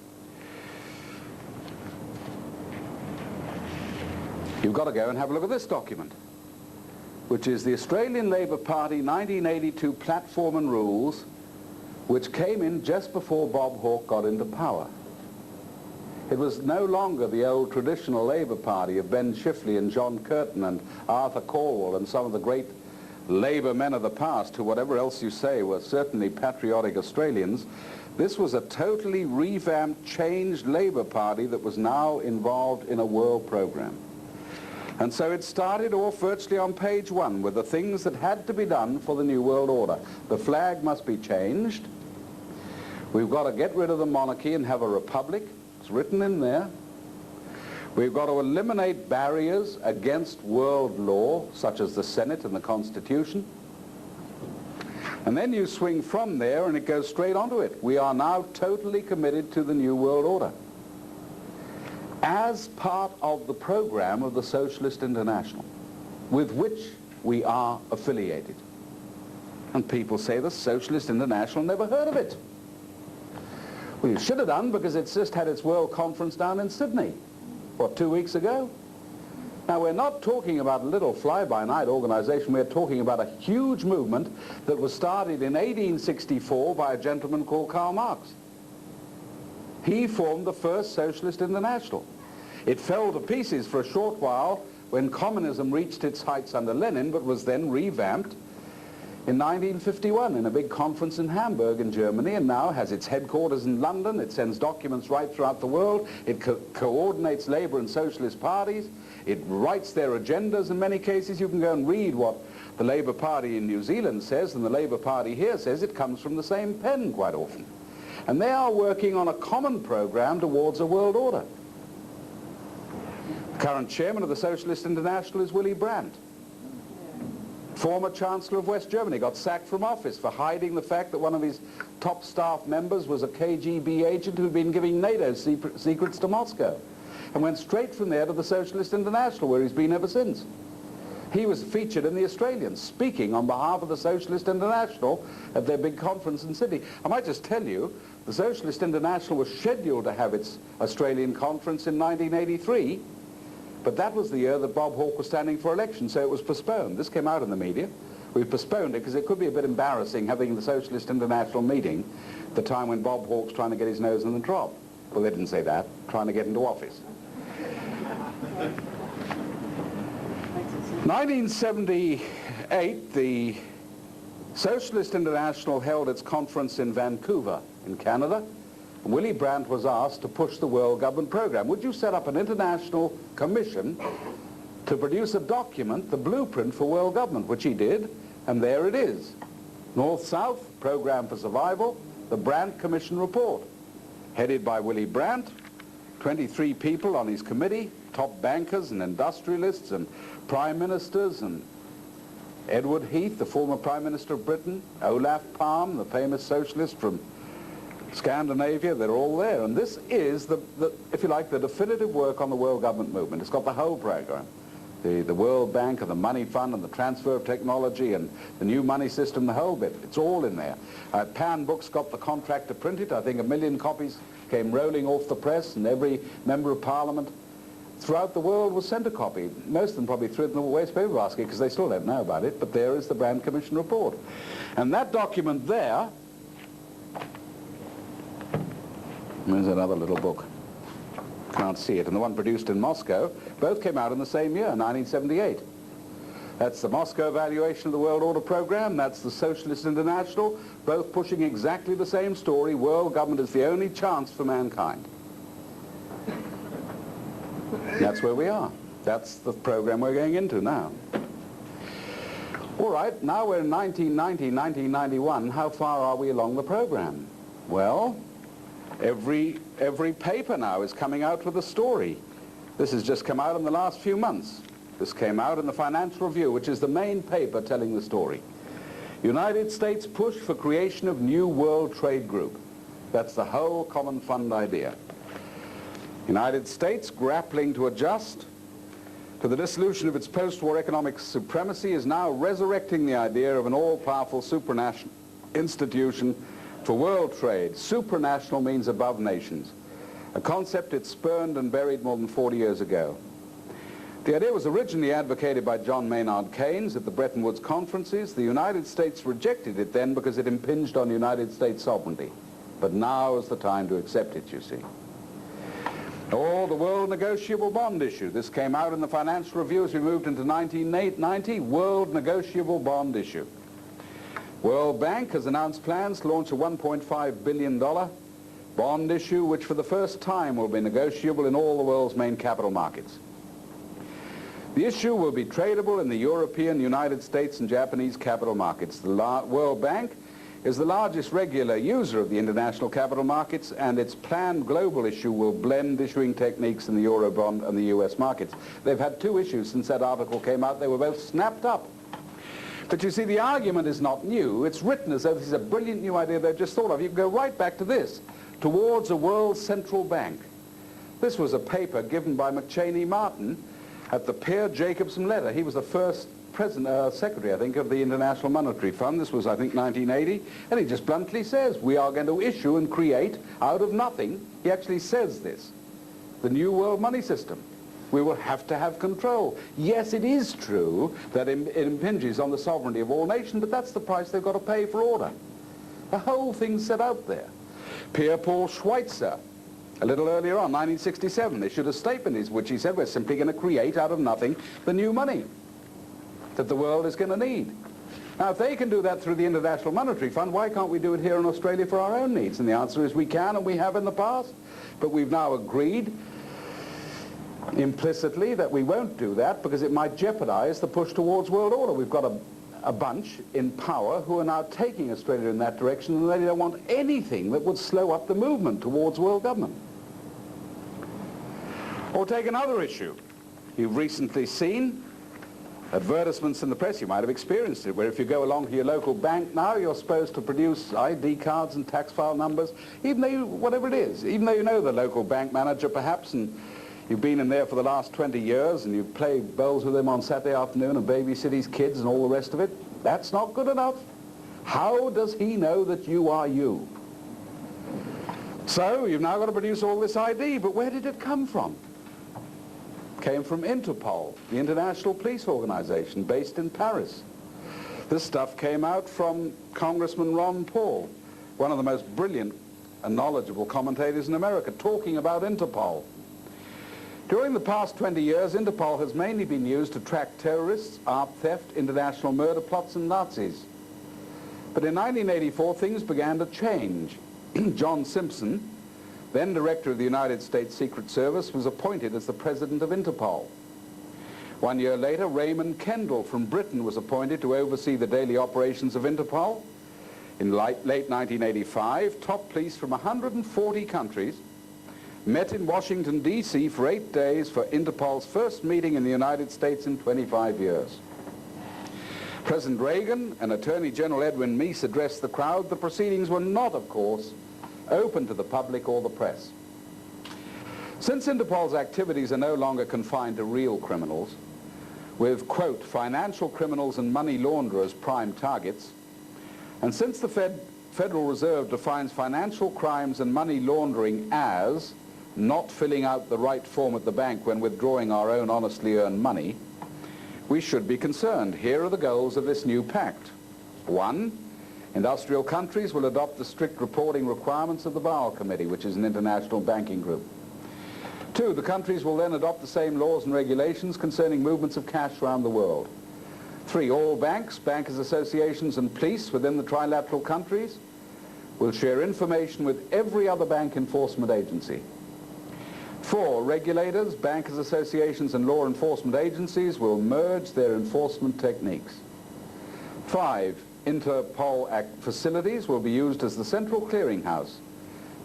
You've got to go and have a look at this document, which is the Australian Labour Party 1982 Platform and Rules, which came in just before Bob Hawke got into power. It was no longer the old traditional Labour Party of Ben Chifley and John Curtin and Arthur Calwell and some of the great Labour men of the past, who, whatever else you say, were certainly patriotic Australians. This was a totally revamped, changed Labour Party that was now involved in a world program. And so it started off virtually on page 1 with the things that had to be done for the New World Order. The flag must be changed. We've got to get rid of the monarchy and have a republic. It's written in there. We've got to eliminate barriers against world law, such as the Senate and the Constitution. And then you swing from there and it goes straight onto it. We are now totally committed to the New World Order as part of the program of the Socialist International, with which we are affiliated. And people say the Socialist International, never heard of it. Well, you should have done, because it's just had its World Conference down in Sydney, what, 2 weeks ago? Now, we're not talking about a little fly-by-night organization. We're talking about a huge movement that was started in 1864 by a gentleman called Karl Marx. He formed the first Socialist International. It fell to pieces for a short while when communism reached its heights under Lenin, but was then revamped in 1951 in a big conference in Hamburg in Germany, and now has its headquarters in London. It sends documents right throughout the world. It coordinates labor and socialist parties. It writes their agendas in many cases. You can go and read what the Labour Party in New Zealand says and the Labour Party here says. It comes from the same pen quite often. And they are working on a common program towards a world order. The current chairman of the Socialist International is Willy Brandt. Former Chancellor of West Germany, got sacked from office for hiding the fact that one of his top staff members was a KGB agent who'd been giving NATO secrets to Moscow, and went straight from there to the Socialist International, where he's been ever since. He was featured in the Australian, speaking on behalf of the Socialist International at their big conference in Sydney. I might just tell you, the Socialist International was scheduled to have its Australian conference in 1983, but that was the year that Bob Hawke was standing for election, so it was postponed. This came out in the media. We've postponed it because it could be a bit embarrassing having the Socialist International meeting at the time when Bob Hawke's trying to get his nose in the trough. Well, they didn't say that, trying to get into office. 1978, the Socialist International held its conference in Vancouver, in Canada. Willy Brandt was asked to push the world government program. Would you set up an international commission to produce a document, the blueprint for world government, which he did, and there it is. North-South, Program for Survival, the Brandt Commission Report, headed by Willy Brandt, 23 people on his committee, top bankers and industrialists and prime ministers, and Edward Heath, the former Prime Minister of Britain, Olaf Palme, the famous socialist from Scandinavia, they're all there. And this is, if you like, the definitive work on the world government movement. It's got the whole program. The World Bank and the Money Fund and the transfer of technology and the new money system, the whole bit. It's all in there. Pan Books got the contract to print it. I think 1 million copies came rolling off the press, and every member of Parliament throughout the world was sent a copy. Most of them probably threw it in the waste paper basket because they still don't know about it, but there is the Brandt Commission Report. And that document there, there's another little book. Can't see it. And the one produced in Moscow, both came out in the same year, 1978. That's the Moscow evaluation of the World Order Program. That's the Socialist International, both pushing exactly the same story. World government is the only chance for mankind. That's where we are. That's the program we're going into now. All right, now we're in 1990, 1991. How far are we along the program? Well, every paper now is coming out with a story. This has just come out in the last few months. This came out in the Financial Review, which is the main paper telling the story. United States push for creation of new World Trade Group. That's the whole Common Fund idea. United States, grappling to adjust to the dissolution of its post-war economic supremacy, is now resurrecting the idea of an all-powerful supranational institution for world trade. Supranational means above nations, a concept it spurned and buried more than 40 years ago. The idea was originally advocated by John Maynard Keynes at the Bretton Woods conferences. The United States rejected it then because it impinged on United States sovereignty. But now is the time to accept it, you see. Or the World Negotiable Bond issue. This came out in the Financial Review as we moved into 1990. World Negotiable Bond issue. World Bank has announced plans to launch a $1.5 billion bond issue, which for the first time will be negotiable in all the world's main capital markets. The issue will be tradable in the European, United States, and Japanese capital markets. The World Bank is the largest regular user of the international capital markets, and its planned global issue will blend issuing techniques in the Eurobond and the US markets. They've had two issues since that article came out. They were both snapped up. But you see, the argument is not new. It's written as though this is a brilliant new idea they've just thought of. You can go right back to this, towards a world central bank. This was a paper given by McChaney Martin at the Peer Jacobson letter. He was the first secretary, I think, of the International Monetary Fund. This was, I think, 1980. And he just bluntly says, we are going to issue and create out of nothing. He actually says this, the new world money system. We will have to have control. Yes, it is true that it impinges on the sovereignty of all nations, but that's the price they've got to pay for order. The whole thing's set out there. Pierre Paul Schweitzer, a little earlier on, 1967, issued a statement in which he said, we're simply going to create out of nothing the new money that the world is going to need. Now, if they can do that through the International Monetary Fund, why can't we do it here in Australia for our own needs? And the answer is we can, and we have in the past. But we've now agreed implicitly that we won't do that because it might jeopardize the push towards world order. We've got a bunch in power who are now taking Australia in that direction, and they don't want anything that would slow up the movement towards world government. Or take another issue. You've recently seen advertisements in the press, you might have experienced it, where if you go along to your local bank now, you're supposed to produce ID cards and tax file numbers, even though, whatever it is, even though you know the local bank manager perhaps, and you've been in there for the last 20 years, and you play bowls with him on Saturday afternoon and babysit his kids and all the rest of it. That's not good enough. How does he know that you are you? So you've now got to produce all this ID, but where did it come from? Came from Interpol, the international police organization based in Paris. This stuff came out from Congressman Ron Paul, one of the most brilliant and knowledgeable commentators in America, talking about Interpol. During the past 20 years, Interpol has mainly been used to track terrorists, art theft, international murder plots, and Nazis. But in 1984, things began to change. John Simpson, then director of the United States Secret Service, was appointed as the president of Interpol. 1 year later, Raymond Kendall from Britain was appointed to oversee the daily operations of Interpol. In late 1985, top police from 140 countries met in Washington, D.C. for 8 days for Interpol's first meeting in the United States in 25 years. President Reagan and Attorney General Edwin Meese addressed the crowd. The proceedings were not, of course, open to the public or the press. Since Interpol's activities are no longer confined to real criminals, with, quote, financial criminals and money launderers prime targets, and since the Federal Reserve defines financial crimes and money laundering as not filling out the right form at the bank when withdrawing our own honestly earned money, we should be concerned. Here are the goals of this new pact. 1, industrial countries will adopt the strict reporting requirements of the THE.VHS.VAULT Committee, which is an international banking group. 2, the countries will then adopt the same laws and regulations concerning movements of cash around the world. 3, all banks, bankers associations and police within the trilateral countries will share information with every other bank enforcement agency. 4, regulators, bankers associations and law enforcement agencies will merge their enforcement techniques. 5, Interpol facilities will be used as the central clearinghouse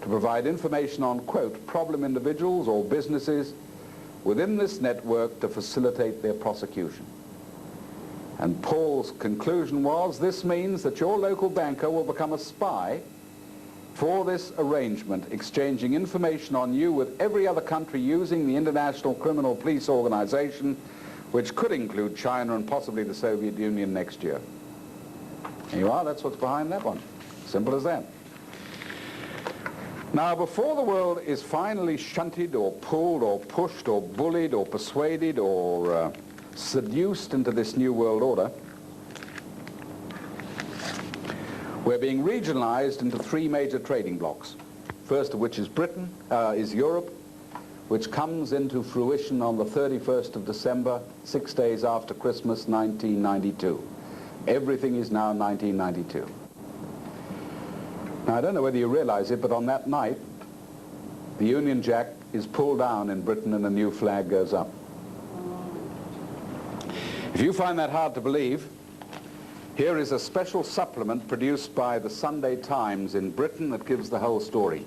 to provide information on, quote, problem individuals or businesses within this network to facilitate their prosecution. And Paul's conclusion was, this means that your local banker will become a spy for this arrangement, exchanging information on you with every other country using the International Criminal Police Organization, which could include China and possibly the Soviet Union next year. There you are, that's what's behind that one. Simple as that. Now, before the world is finally shunted or pulled or pushed or bullied or persuaded or seduced into this new world order, we're being regionalized into 3 major trading blocks. First of which is is Europe, which comes into fruition on the 31st of December, 6 days after Christmas, 1992. Everything is now 1992. Now, I don't know whether you realize it, but on that night, the Union Jack is pulled down in Britain and a new flag goes up. If you find that hard to believe, here is a special supplement produced by the Sunday Times in Britain that gives the whole story.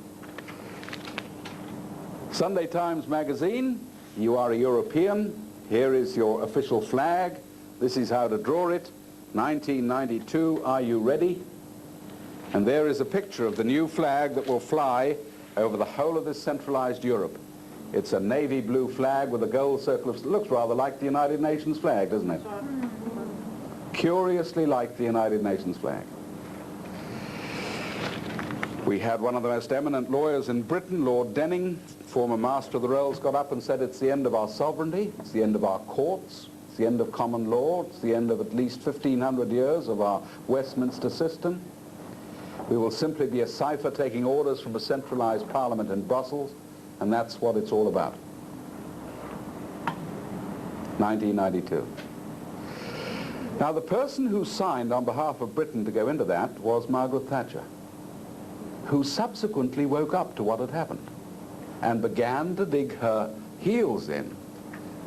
Sunday Times magazine, you are a European, here is your official flag, this is how to draw it, 1992, are you ready? And there is a picture of the new flag that will fly over the whole of this centralized Europe. It's a navy blue flag with a gold circle. It looks rather like the United Nations flag, doesn't it? Curiously like the United Nations flag. We had one of the most eminent lawyers in Britain, Lord Denning, former Master of the Rolls, got up and said it's the end of our sovereignty, it's the end of our courts, it's the end of common law, it's the end of at least 1,500 years of our Westminster system. We will simply be a cipher taking orders from a centralized parliament in Brussels, and that's what it's all about. 1992. Now, the person who signed on behalf of Britain to go into that was Margaret Thatcher, who subsequently woke up to what had happened and began to dig her heels in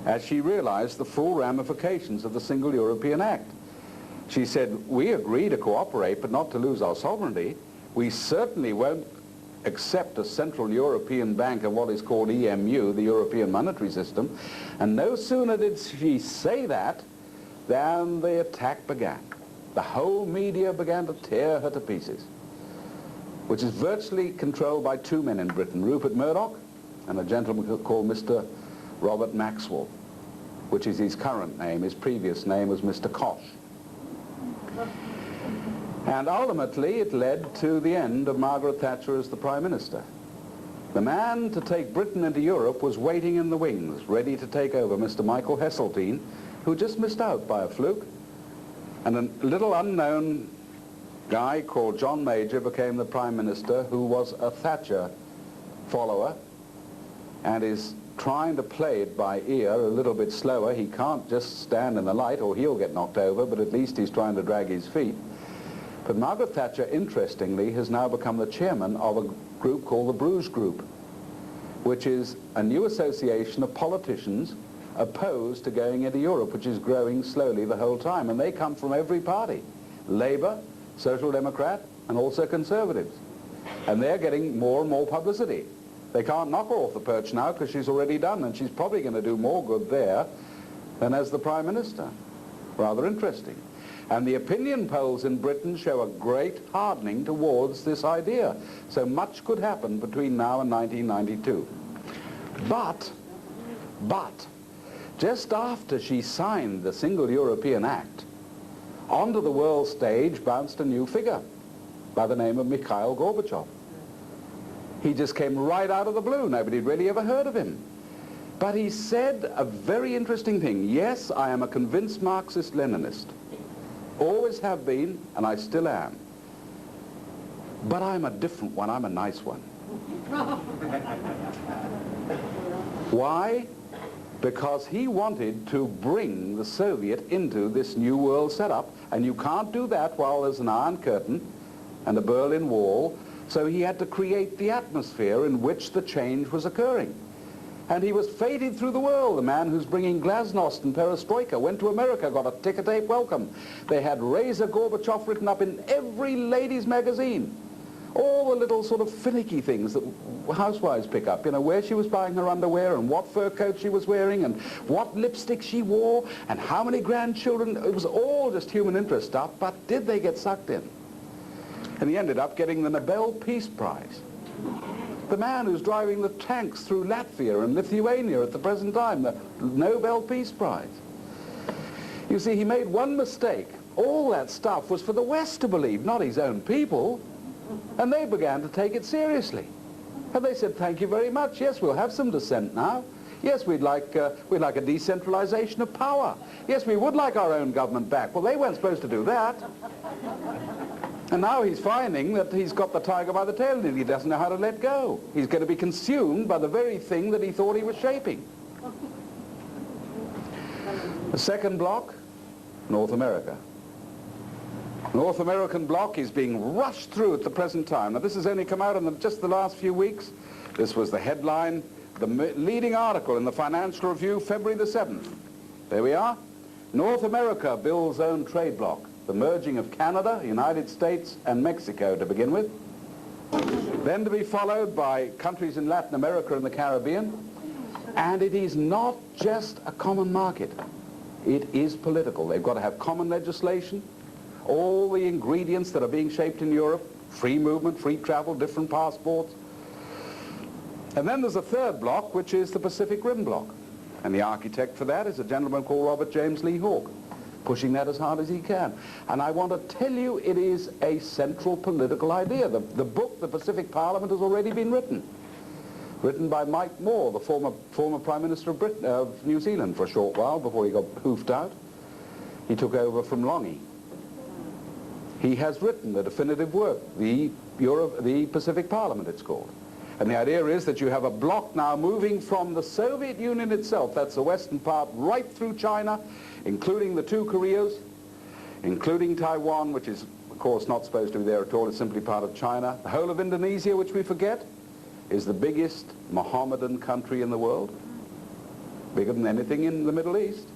as she realized the full ramifications of the Single European Act. She said, we agree to cooperate but not to lose our sovereignty. We certainly won't accept a Central European Bank of what is called EMU, the European Monetary System. And no sooner did she say that than the attack began. The whole media began to tear her to pieces, which is virtually controlled by two men in Britain, Rupert Murdoch and a gentleman called Mr. Robert Maxwell, which is his current name. His previous name was Mr. Koch. And ultimately it led to the end of Margaret Thatcher as the Prime Minister. The man to take Britain into Europe was waiting in the wings, ready to take over, Mr. Michael Heseltine, who just missed out by a fluke. And a little unknown guy called John Major became the Prime Minister, who was a Thatcher follower and is trying to play it by ear a little bit slower. He can't just stand in the light or he'll get knocked over, but at least he's trying to drag his feet. But Margaret Thatcher, interestingly, has now become the chairman of a group called the Bruges Group, which is a new association of politicians opposed to going into Europe, which is growing slowly the whole time. And they come from every party: Labour, Social Democrat, and also Conservatives. And they're getting more and more publicity. They can't knock her off the perch now because she's already done, and she's probably going to do more good there than as the Prime Minister. Rather interesting. And the opinion polls in Britain show a great hardening towards this idea. So much could happen between now and 1992. But, just after she signed the Single European Act, onto the world stage bounced a new figure by the name of Mikhail Gorbachev. He just came right out of the blue. Nobody had really ever heard of him. But he said a very interesting thing. Yes, I am a convinced Marxist-Leninist. Always have been, and I still am. But I'm a different one. I'm a nice one. Why? Because he wanted to bring the Soviet into this new world setup, and you can't do that while there's an Iron Curtain and a Berlin Wall. So he had to create the atmosphere in which the change was occurring. And he was faded through the world. The man who's bringing glasnost and perestroika went to America, got a ticker-tape welcome. They had Razor Gorbachev written up in every ladies' magazine. All the little sort of finicky things that housewives pick up, you know, where she was buying her underwear and what fur coat she was wearing and what lipstick she wore and how many grandchildren. It was all just human interest stuff, but did they get sucked in? And he ended up getting the Nobel Peace Prize. The man who's driving the tanks through Latvia and Lithuania at the present time, the Nobel Peace Prize. You see, he made one mistake. All that stuff was for the West to believe, not his own people. And they began to take it seriously. And they said, thank you very much. Yes, we'll have some dissent now. Yes, we'd like a decentralization of power. Yes, we would like our own government back. Well, they weren't supposed to do that. And now he's finding that he's got the tiger by the tail and he doesn't know how to let go. He's going to be consumed by the very thing that he thought he was shaping. The second block, North America. North American bloc is being rushed through at the present time. Now, this has only come out in just the last few weeks. This was the headline, the leading article in the Financial Review, February the 7th. There we are. North America builds own trade bloc. The merging of Canada, United States, and Mexico to begin with. Then to be followed by countries in Latin America and the Caribbean. And it is not just a common market. It is political. They've got to have common legislation, all the ingredients that are being shaped in Europe, free movement, free travel, different passports. And then there's a third block, which is the Pacific Rim block. And the architect for that is a gentleman called Robert James Lee Hawke, pushing that as hard as he can. And I want to tell you, it is a central political idea. The book, The Pacific Parliament, has already been written by Mike Moore, the former Prime Minister of New Zealand for a short while before he got hoofed out. He took over from Longy. He has written the definitive work, the Pacific Parliament it's called. And the idea is that you have a block now moving from the Soviet Union itself, that's the western part, right through China, including the two Koreas, including Taiwan, which is, of course, not supposed to be there at all, it's simply part of China. The whole of Indonesia, which we forget, is the biggest Mohammedan country in the world, bigger than anything in the Middle East.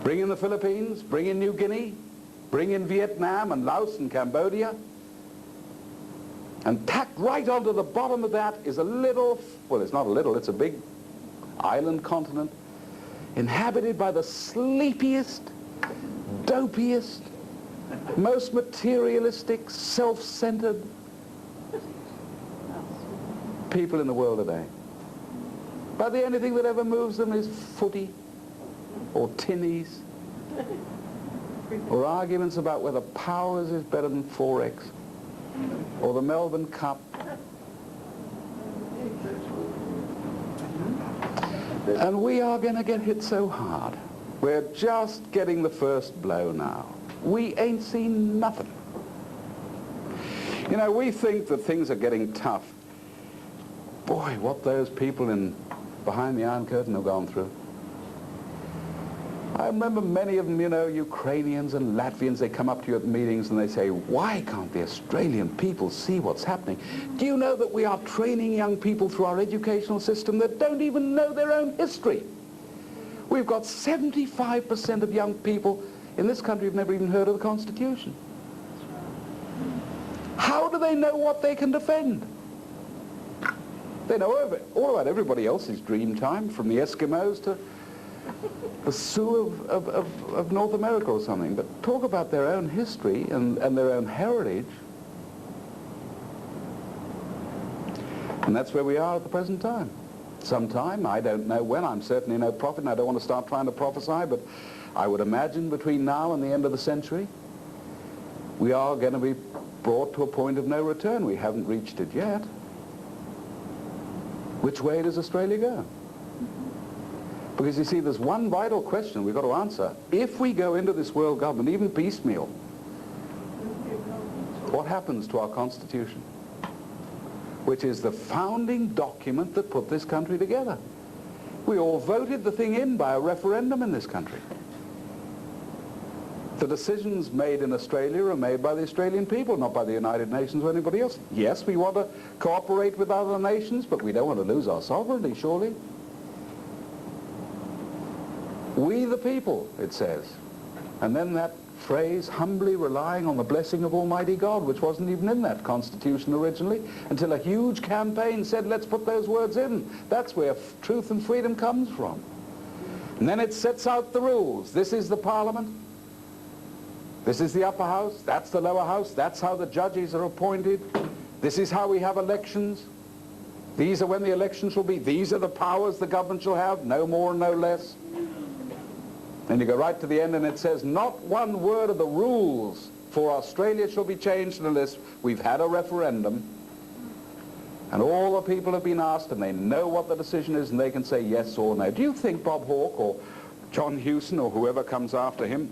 Bring in the Philippines, bring in New Guinea, bring in Vietnam and Laos and Cambodia, and tacked right onto the bottom of that is a little, well, it's not a little, it's a big island continent, inhabited by the sleepiest, dopiest, most materialistic, self-centered people in the world today. But the only thing that ever moves them is footy, or tinnies, or arguments about whether Powers is better than 4X, or the Melbourne Cup. And we are going to get hit so hard. We're just getting the first blow now. We ain't seen nothing. You know, we think that things are getting tough. Boy, what those people behind the Iron Curtain have gone through. I remember many of them, you know, Ukrainians and Latvians, they come up to you at meetings and they say, why can't the Australian people see what's happening? Do you know that we are training young people through our educational system that don't even know their own history? We've got 75% of young people in this country who've never even heard of the Constitution. How do they know what they can defend? They know all about everybody else's dream time, from the Eskimos to the Sioux of North America or something, but talk about their own history and their own heritage. And that's where we are at the present time. Sometime, I don't know when, I'm certainly no prophet, and I don't want to start trying to prophesy, but I would imagine between now and the end of the century, we are going to be brought to a point of no return. We haven't reached it yet. Which way does Australia go? Because you see, there's one vital question we've got to answer. If we go into this world government, even piecemeal, what happens to our Constitution? Which is the founding document that put this country together. We all voted the thing in by a referendum in this country. The decisions made in Australia are made by the Australian people, not by the United Nations or anybody else. Yes, we want to cooperate with other nations, but we don't want to lose our sovereignty, surely. We the people, it says. And then that phrase, humbly relying on the blessing of Almighty God, which wasn't even in that Constitution originally, until a huge campaign said, let's put those words in. That's where truth and freedom comes from. And then it sets out the rules. This is the Parliament. This is the upper house. That's the lower house. That's how the judges are appointed. This is how we have elections. These are when the elections will be. These are the powers the government shall have, no more, no less. And you go right to the end and it says, not one word of the rules for Australia shall be changed unless we've had a referendum and all the people have been asked and they know what the decision is and they can say yes or no. Do you think Bob Hawke or John Hewson or whoever comes after him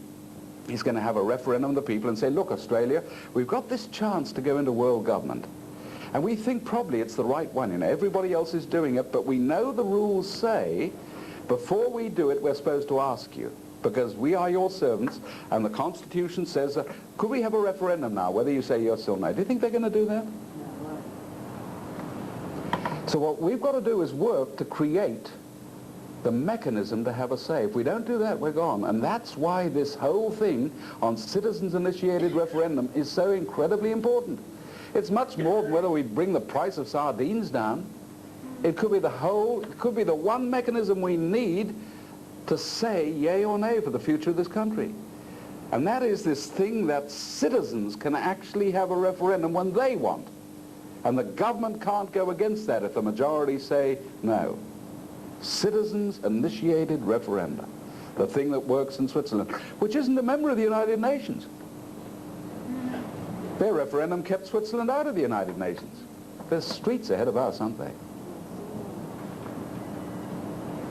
is going to have a referendum of the people and say, look, Australia, we've got this chance to go into world government and we think probably it's the right one. You know, everybody else is doing it, but we know the rules say before we do it, we're supposed to ask you, because we are your servants, and the Constitution says, could we have a referendum now, whether you say yes or no? Do you think they're going to do that? So what we've got to do is work to create the mechanism to have a say. If we don't do that, we're gone. And that's why this whole thing on citizens-initiated referendum is so incredibly important. It's much more than whether we bring the price of sardines down. It could be it could be the one mechanism we need to say yay or nay for the future of this country. And that is this thing that citizens can actually have a referendum when they want. And the government can't go against that if the majority say no. Citizens-initiated referenda, the thing that works in Switzerland, which isn't a member of the United Nations. Their referendum kept Switzerland out of the United Nations. They're streets ahead of us, aren't they?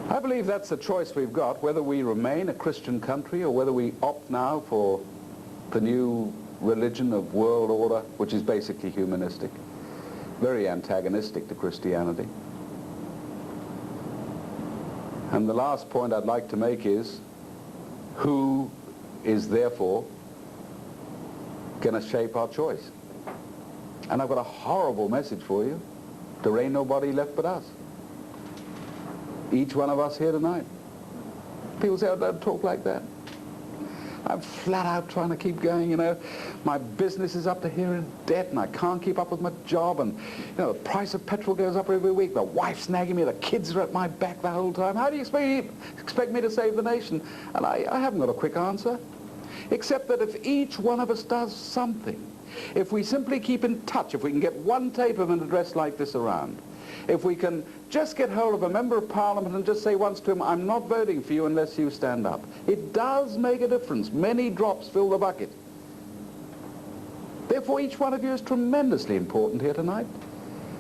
I believe that's the choice we've got, whether we remain a Christian country or whether we opt now for the new religion of world order, which is basically humanistic, very antagonistic to Christianity. And the last point I'd like to make is, who is therefore going to shape our choice? And I've got a horrible message for you. There ain't nobody left but us. Each one of us here tonight. People say, oh, don't talk like that. I'm flat out trying to keep going, you know. My business is up to here in debt and I can't keep up with my job, and, you know, the price of petrol goes up every week. The wife's nagging me, the kids are at my back the whole time. How do you expect me to save the nation? And I haven't got a quick answer. Except that if each one of us does something, if we simply keep in touch, if we can get one tape of an address like this around, if we can just get hold of a member of parliament and just say once to him, I'm not voting for you unless you stand up. It does make a difference. Many drops fill the bucket. Therefore, each one of you is tremendously important here tonight.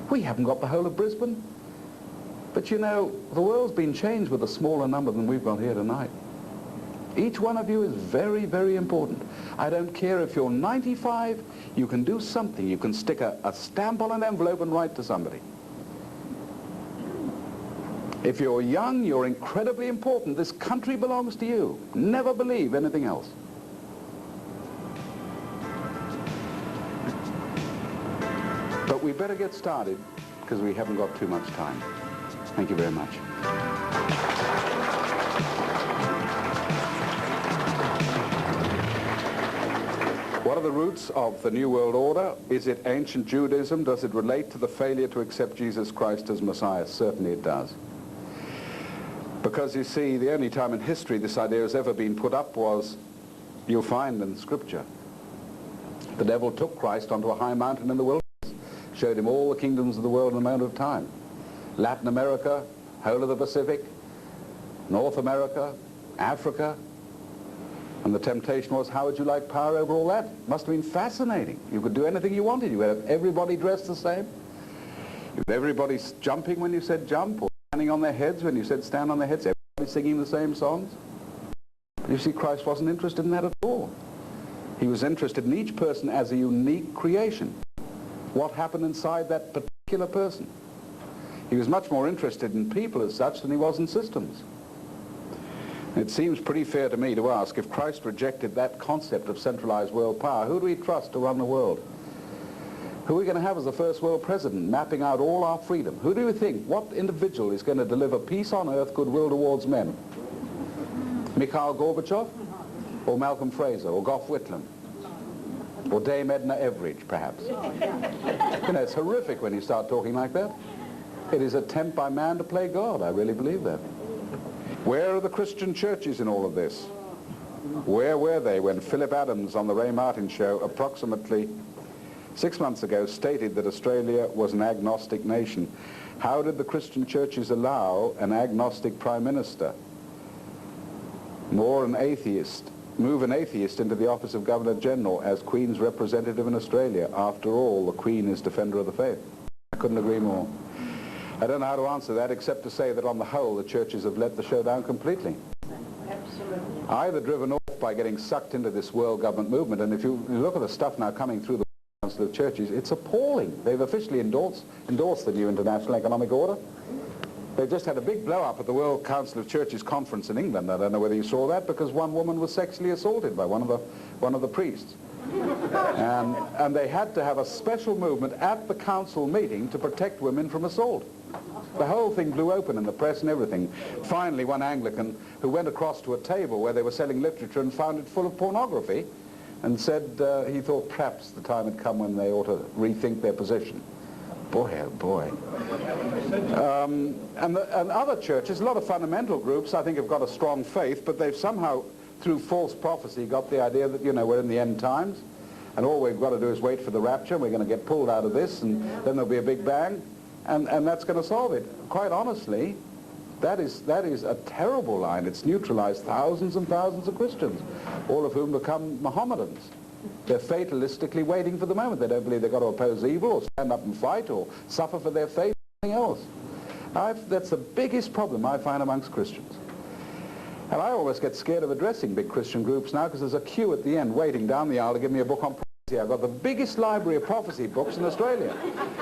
We haven't got the whole of Brisbane. But you know, the world's been changed with a smaller number than we've got here tonight. Each one of you is very, very important. I don't care if you're 95, you can do something. You can stick a stamp on an envelope and write to somebody. If you're young, you're incredibly important. This country belongs to you. Never believe anything else. But we better get started because we haven't got too much time. Thank you very much. What are the roots of the New World Order? Is it ancient Judaism? Does it relate to the failure to accept Jesus Christ as Messiah? Certainly it does. Because you see, the only time in history this idea has ever been put up was, you'll find in Scripture. The devil took Christ onto a high mountain in the wilderness, showed him all the kingdoms of the world in a moment of time. Latin America, whole of the Pacific, North America, Africa. And the temptation was, how would you like power over all that? Must have been fascinating. You could do anything you wanted. You had everybody dressed the same. You had everybody jumping when you said jump, or standing on their heads when you said stand on their heads. Everybody singing the same songs. But you see, Christ wasn't interested in that at all. He was interested in each person as a unique creation. What happened inside that particular person? He was much more interested in people as such than he was in systems. It seems pretty fair to me to ask, if Christ rejected that concept of centralized world power, who do we trust to run the world? Who are we going to have as the first world president, mapping out all our freedom? Who do you think, what individual is going to deliver peace on earth, goodwill towards men? Mikhail Gorbachev? Or Malcolm Fraser? Or Gough Whitlam? Or Dame Edna Everage, perhaps? You know, it's horrific when you start talking like that. It is an attempt by man to play God. I really believe that. Where are the Christian churches in all of this? Where were they when Philip Adams on the Ray Martin show approximately 6 months ago stated that Australia was an agnostic nation? How did the Christian churches allow an agnostic prime minister, move an atheist into the office of Governor General as Queen's representative in Australia? After all, the Queen is defender of the faith. I couldn't agree more. I don't know how to answer that except to say that on the whole the churches have let the show down completely. Absolutely. Either driven off by getting sucked into this world government movement, and if you look at the stuff now coming through the Council of Churches, it's appalling. They've officially endorsed the new International Economic Order. They've just had a big blow-up at the World Council of Churches conference in England. I don't know whether you saw that, because one woman was sexually assaulted by one of the priests. And they had to have a special movement at the council meeting to protect women from assault. The whole thing blew open in the press and everything. Finally, one Anglican who went across to a table where they were selling literature and found it full of pornography and said he thought perhaps the time had come when they ought to rethink their position. Boy, oh boy. And other churches, a lot of fundamental groups, I think, have got a strong faith, but they've somehow through false prophecy, got the idea that, you know, we're in the end times, and all we've got to do is wait for the rapture, and we're going to get pulled out of this, and then there'll be a big bang, and that's going to solve it. Quite honestly, that is a terrible line. It's neutralized thousands and thousands of Christians, all of whom become Mohammedans. They're fatalistically waiting for the moment. They don't believe they've got to oppose evil or stand up and fight or suffer for their faith or anything else. That's the biggest problem I find amongst Christians. And I always get scared of addressing big Christian groups now, because there's a queue at the end waiting down the aisle to give me a book on prophecy. I've got the biggest library of prophecy books in Australia,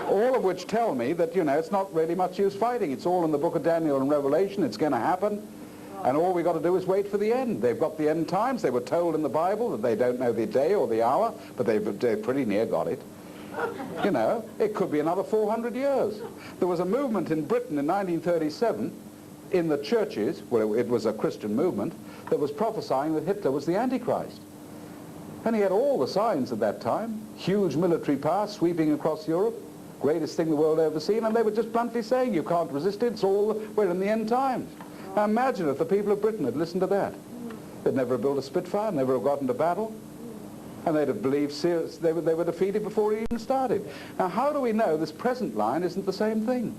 all of which tell me that, you know, it's not really much use fighting. It's all in the book of Daniel and Revelation. It's going to happen. And all we've got to do is wait for the end. They've got the end times. They were told in the Bible that they don't know the day or the hour, but they've pretty near got it. You know, it could be another 400 years. There was a movement in Britain in 1937 in the churches, well, it was a Christian movement, that was prophesying that Hitler was the Antichrist. And he had all the signs at that time. Huge military power sweeping across Europe, greatest thing the world ever seen, and they were just bluntly saying, you can't resist it, we're in the end times. Now imagine if the people of Britain had listened to that. They'd never have built a Spitfire, never have got into battle, and they'd have believed they were defeated before it even started. Now how do we know this present line isn't the same thing?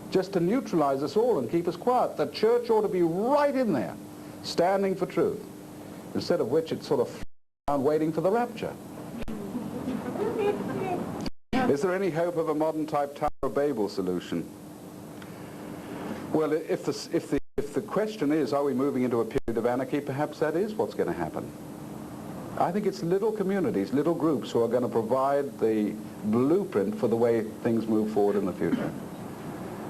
Just to neutralize us all and keep us quiet. The church ought to be right in there, standing for truth, instead of which it's sort of around waiting for the rapture. Is there any hope of a modern type Tower of Babel solution? Well, if the question is, are we moving into a period of anarchy, perhaps that is what's going to happen. I think it's little communities, little groups who are going to provide the blueprint for the way things move forward in the future.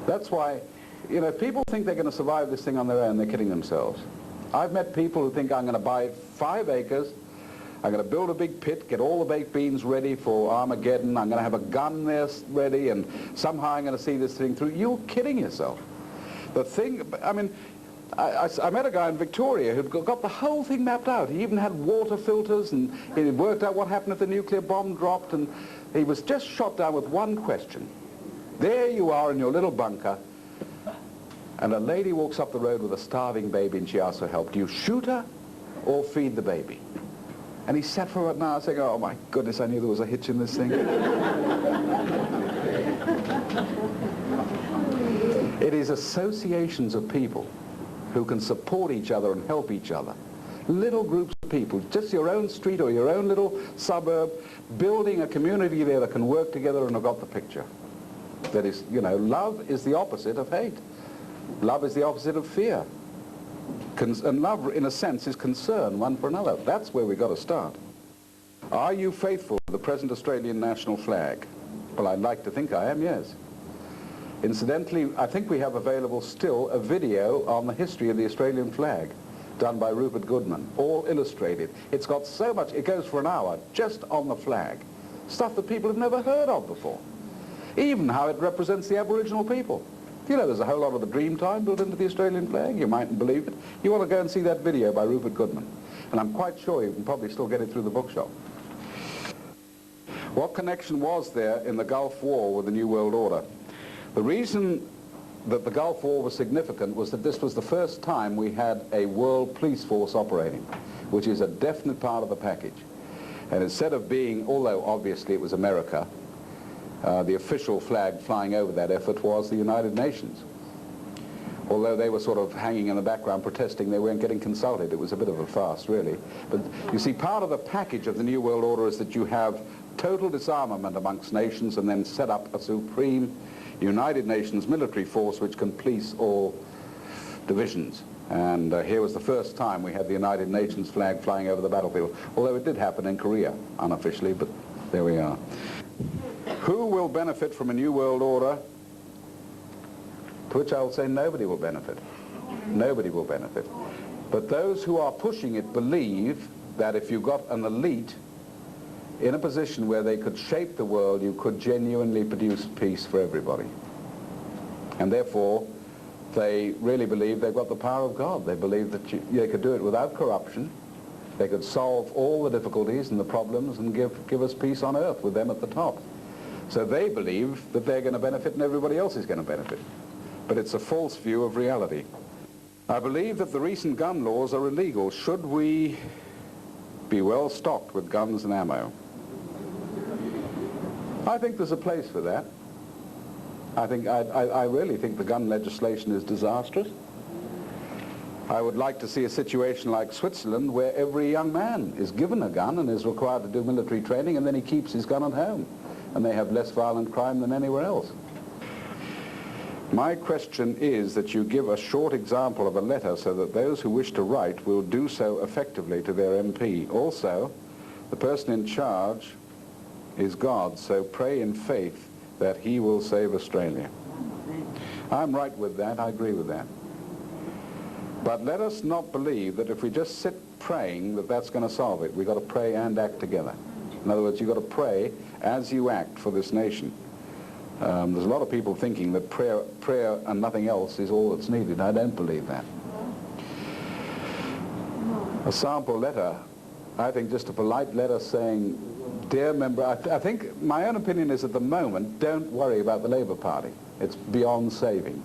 That's why, you know, people think they're going to survive this thing on their own. They're kidding themselves. I've met people who think, I'm going to buy 5 acres, I'm going to build a big pit, get all the baked beans ready for Armageddon, I'm going to have a gun there ready, and somehow I'm going to see this thing through. You're kidding yourself. The thing, I mean, I met a guy in Victoria who'd got the whole thing mapped out. He even had water filters, and he worked out what happened if the nuclear bomb dropped, and he was just shot down with one question. There you are in your little bunker, and a lady walks up the road with a starving baby, and she asks for help. Do you shoot her or feed the baby? And he sat for an hour saying, oh my goodness, I knew there was a hitch in this thing. It is associations of people who can support each other and help each other. Little groups of people, just your own street or your own little suburb, building a community there that can work together and have got the picture. That is, you know, love is the opposite of hate. Love is the opposite of fear. And love, in a sense, is concern one for another. That's where we've got to start. Are you faithful to the present Australian national flag? Well, I'd like to think I am, yes. Incidentally, I think we have available still a video on the history of the Australian flag, done by Rupert Goodman, all illustrated. It's got so much, it goes for an hour, just on the flag. Stuff that people have never heard of before. Even how it represents the Aboriginal people. You know, there's a whole lot of the Dreamtime built into the Australian flag. You mightn't believe it. You want to go and see that video by Rupert Goodman. And I'm quite sure you can probably still get it through the bookshop. What connection was there in the Gulf War with the New World Order? The reason that the Gulf War was significant was that this was the first time we had a world police force operating, which is a definite part of the package. And instead of being, although obviously it was America, the official flag flying over that effort was the United Nations. Although they were sort of hanging in the background protesting, they weren't getting consulted. It was a bit of a farce, really. But you see, part of the package of the New World Order is that you have total disarmament amongst nations and then set up a supreme United Nations military force which can police all divisions. And here was the first time we had the United Nations flag flying over the battlefield, although it did happen in Korea, unofficially, but there we are. Who will benefit from a new world order? To which I will say nobody will benefit. Nobody will benefit. But those who are pushing it believe that if you got an elite in a position where they could shape the world, you could genuinely produce peace for everybody. And therefore, they really believe they've got the power of God. They believe that they could do it without corruption. They could solve all the difficulties and the problems and give us peace on earth with them at the top. So they believe that they're going to benefit and everybody else is going to benefit. But it's a false view of reality. I believe that the recent gun laws are illegal. Should we be well stocked with guns and ammo? I think there's a place for that. I really think the gun legislation is disastrous. I would like to see a situation like Switzerland where every young man is given a gun and is required to do military training, and then he keeps his gun at home, and they have less violent crime than anywhere else. My question is that you give a short example of a letter so that those who wish to write will do so effectively to their MP. Also, the person in charge is God, so pray in faith that he will save Australia. I'm right with that, I agree with that. But let us not believe that if we just sit praying that that's going to solve it. We've got to pray and act together. In other words, you've got to pray as you act for this nation. There's a lot of people thinking that prayer and nothing else is all that's needed. I don't believe that. A sample letter, I think just a polite letter saying, dear member, I think my own opinion is at the moment, don't worry about the Labour Party. It's beyond saving.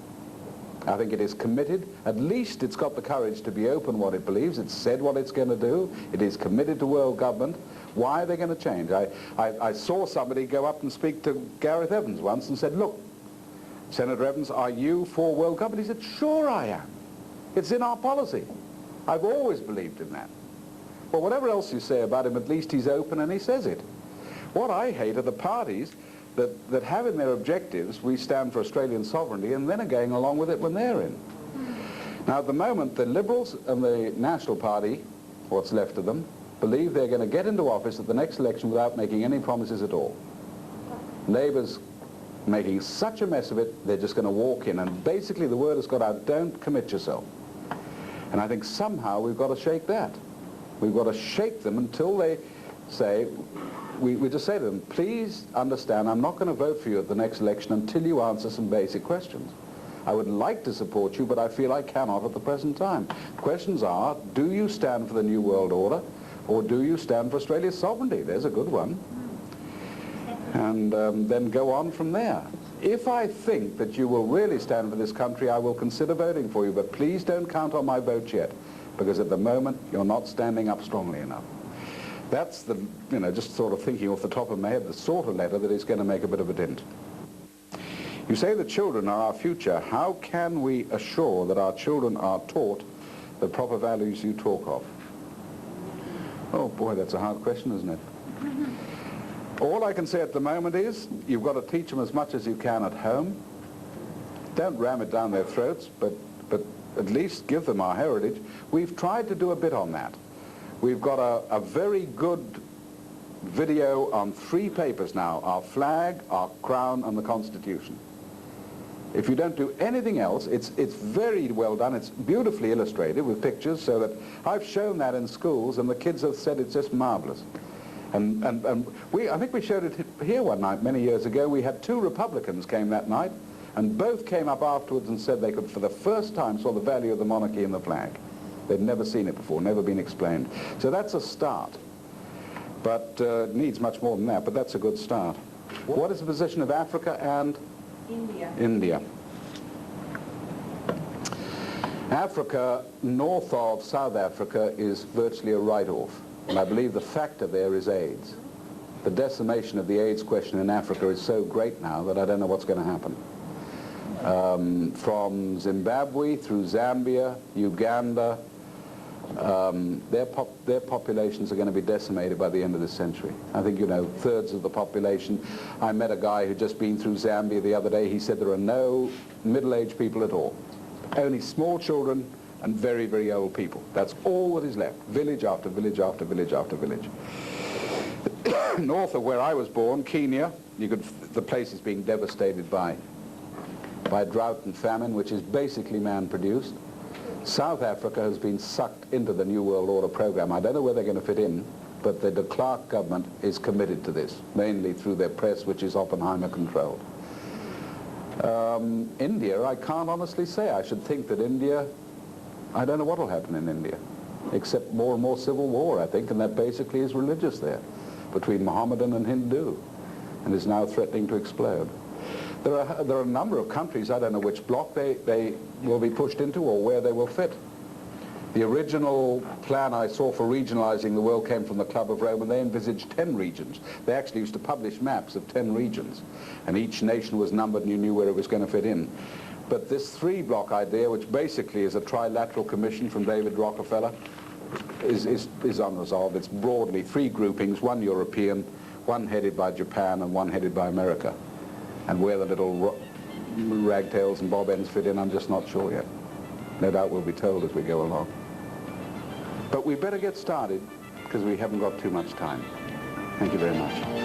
I think it is committed. At least it's got the courage to be open what it believes. It's said what it's going to do. It is committed to world government. Why are they going to change? I saw somebody go up and speak to Gareth Evans once and said, look, Senator Evans, are you for world government? He said, sure I am. It's in our policy. I've always believed in that. Well, whatever else you say about him, at least he's open and he says it. What I hate are the parties that have in their objectives, we stand for Australian sovereignty, and then are going along with it when they're in. Now, at the moment, the Liberals and the National Party, what's left of them, believe they're going to get into office at the next election without making any promises at all. Labour's making such a mess of it, they're just going to walk in, and basically the word has got out, don't commit yourself. And I think somehow we've got to shake that. We've got to shake them until they say, we just say to them, please understand, I'm not going to vote for you at the next election until you answer some basic questions. I would like to support you, but I feel I cannot at the present time. Questions are, do you stand for the New World Order, or do you stand for Australia's sovereignty? There's a good one. And then go on from there. If I think that you will really stand for this country, I will consider voting for you, but please don't count on my vote yet, because at the moment you're not standing up strongly enough. That's the, just sort of thinking off the top of my head, the sort of letter that is going to make a bit of a dent. You say the children are our future. How can we assure that our children are taught the proper values you talk of? Oh boy, that's a hard question, isn't it? All I can say at the moment is, you've got to teach them as much as you can at home. Don't ram it down their throats, but at least give them our heritage. We've tried to do a bit on that. We've got a very good video on 3 papers now, our flag, our crown, and the Constitution. If you don't do anything else, it's very well done. It's beautifully illustrated with pictures, so that I've shown that in schools, and the kids have said it's just marvelous. And I think we showed it here one night many years ago. We had 2 Republicans came that night, and both came up afterwards and said they could, for the first time, saw the value of the monarchy in the flag. They'd never seen it before, never been explained. So that's a start. But it needs much more than that, but that's a good start. What is the position of Africa and India? Africa, north of South Africa, is virtually a write-off. And I believe the factor there is AIDS. The decimation of the AIDS question in Africa is so great now that I don't know what's going to happen. From Zimbabwe through Zambia, Uganda, their populations are going to be decimated by the end of this century. I think, thirds of the population. I met a guy who'd just been through Zambia the other day. He said there are no middle-aged people at all. Only small children and very, very old people. That's all that is left. Village after village after village after village. North of where I was born, Kenya, the place is being devastated by drought and famine, which is basically man-produced. South Africa has been sucked into the New World Order program. I don't know where they're going to fit in, but the de Klerk government is committed to this, mainly through their press, which is Oppenheimer-controlled. India, I can't honestly say. I should think that India, I don't know what will happen in India, except more and more civil war, I think, and that basically is religious there, between Mohammedan and Hindu, and is now threatening to explode. There are a number of countries, I don't know which block they will be pushed into or where they will fit. The original plan I saw for regionalizing the world came from the Club of Rome, and they envisaged 10 regions. They actually used to publish maps of 10 regions, and each nation was numbered and you knew where it was going to fit in. But this 3-block idea, which basically is a trilateral commission from David Rockefeller, is unresolved. It's broadly 3 groupings, 1 European, 1 headed by Japan, and 1 headed by America. And where the little ragtails and bob ends fit in, I'm just not sure yet. No doubt we'll be told as we go along. But we better get started, because we haven't got too much time. Thank you very much.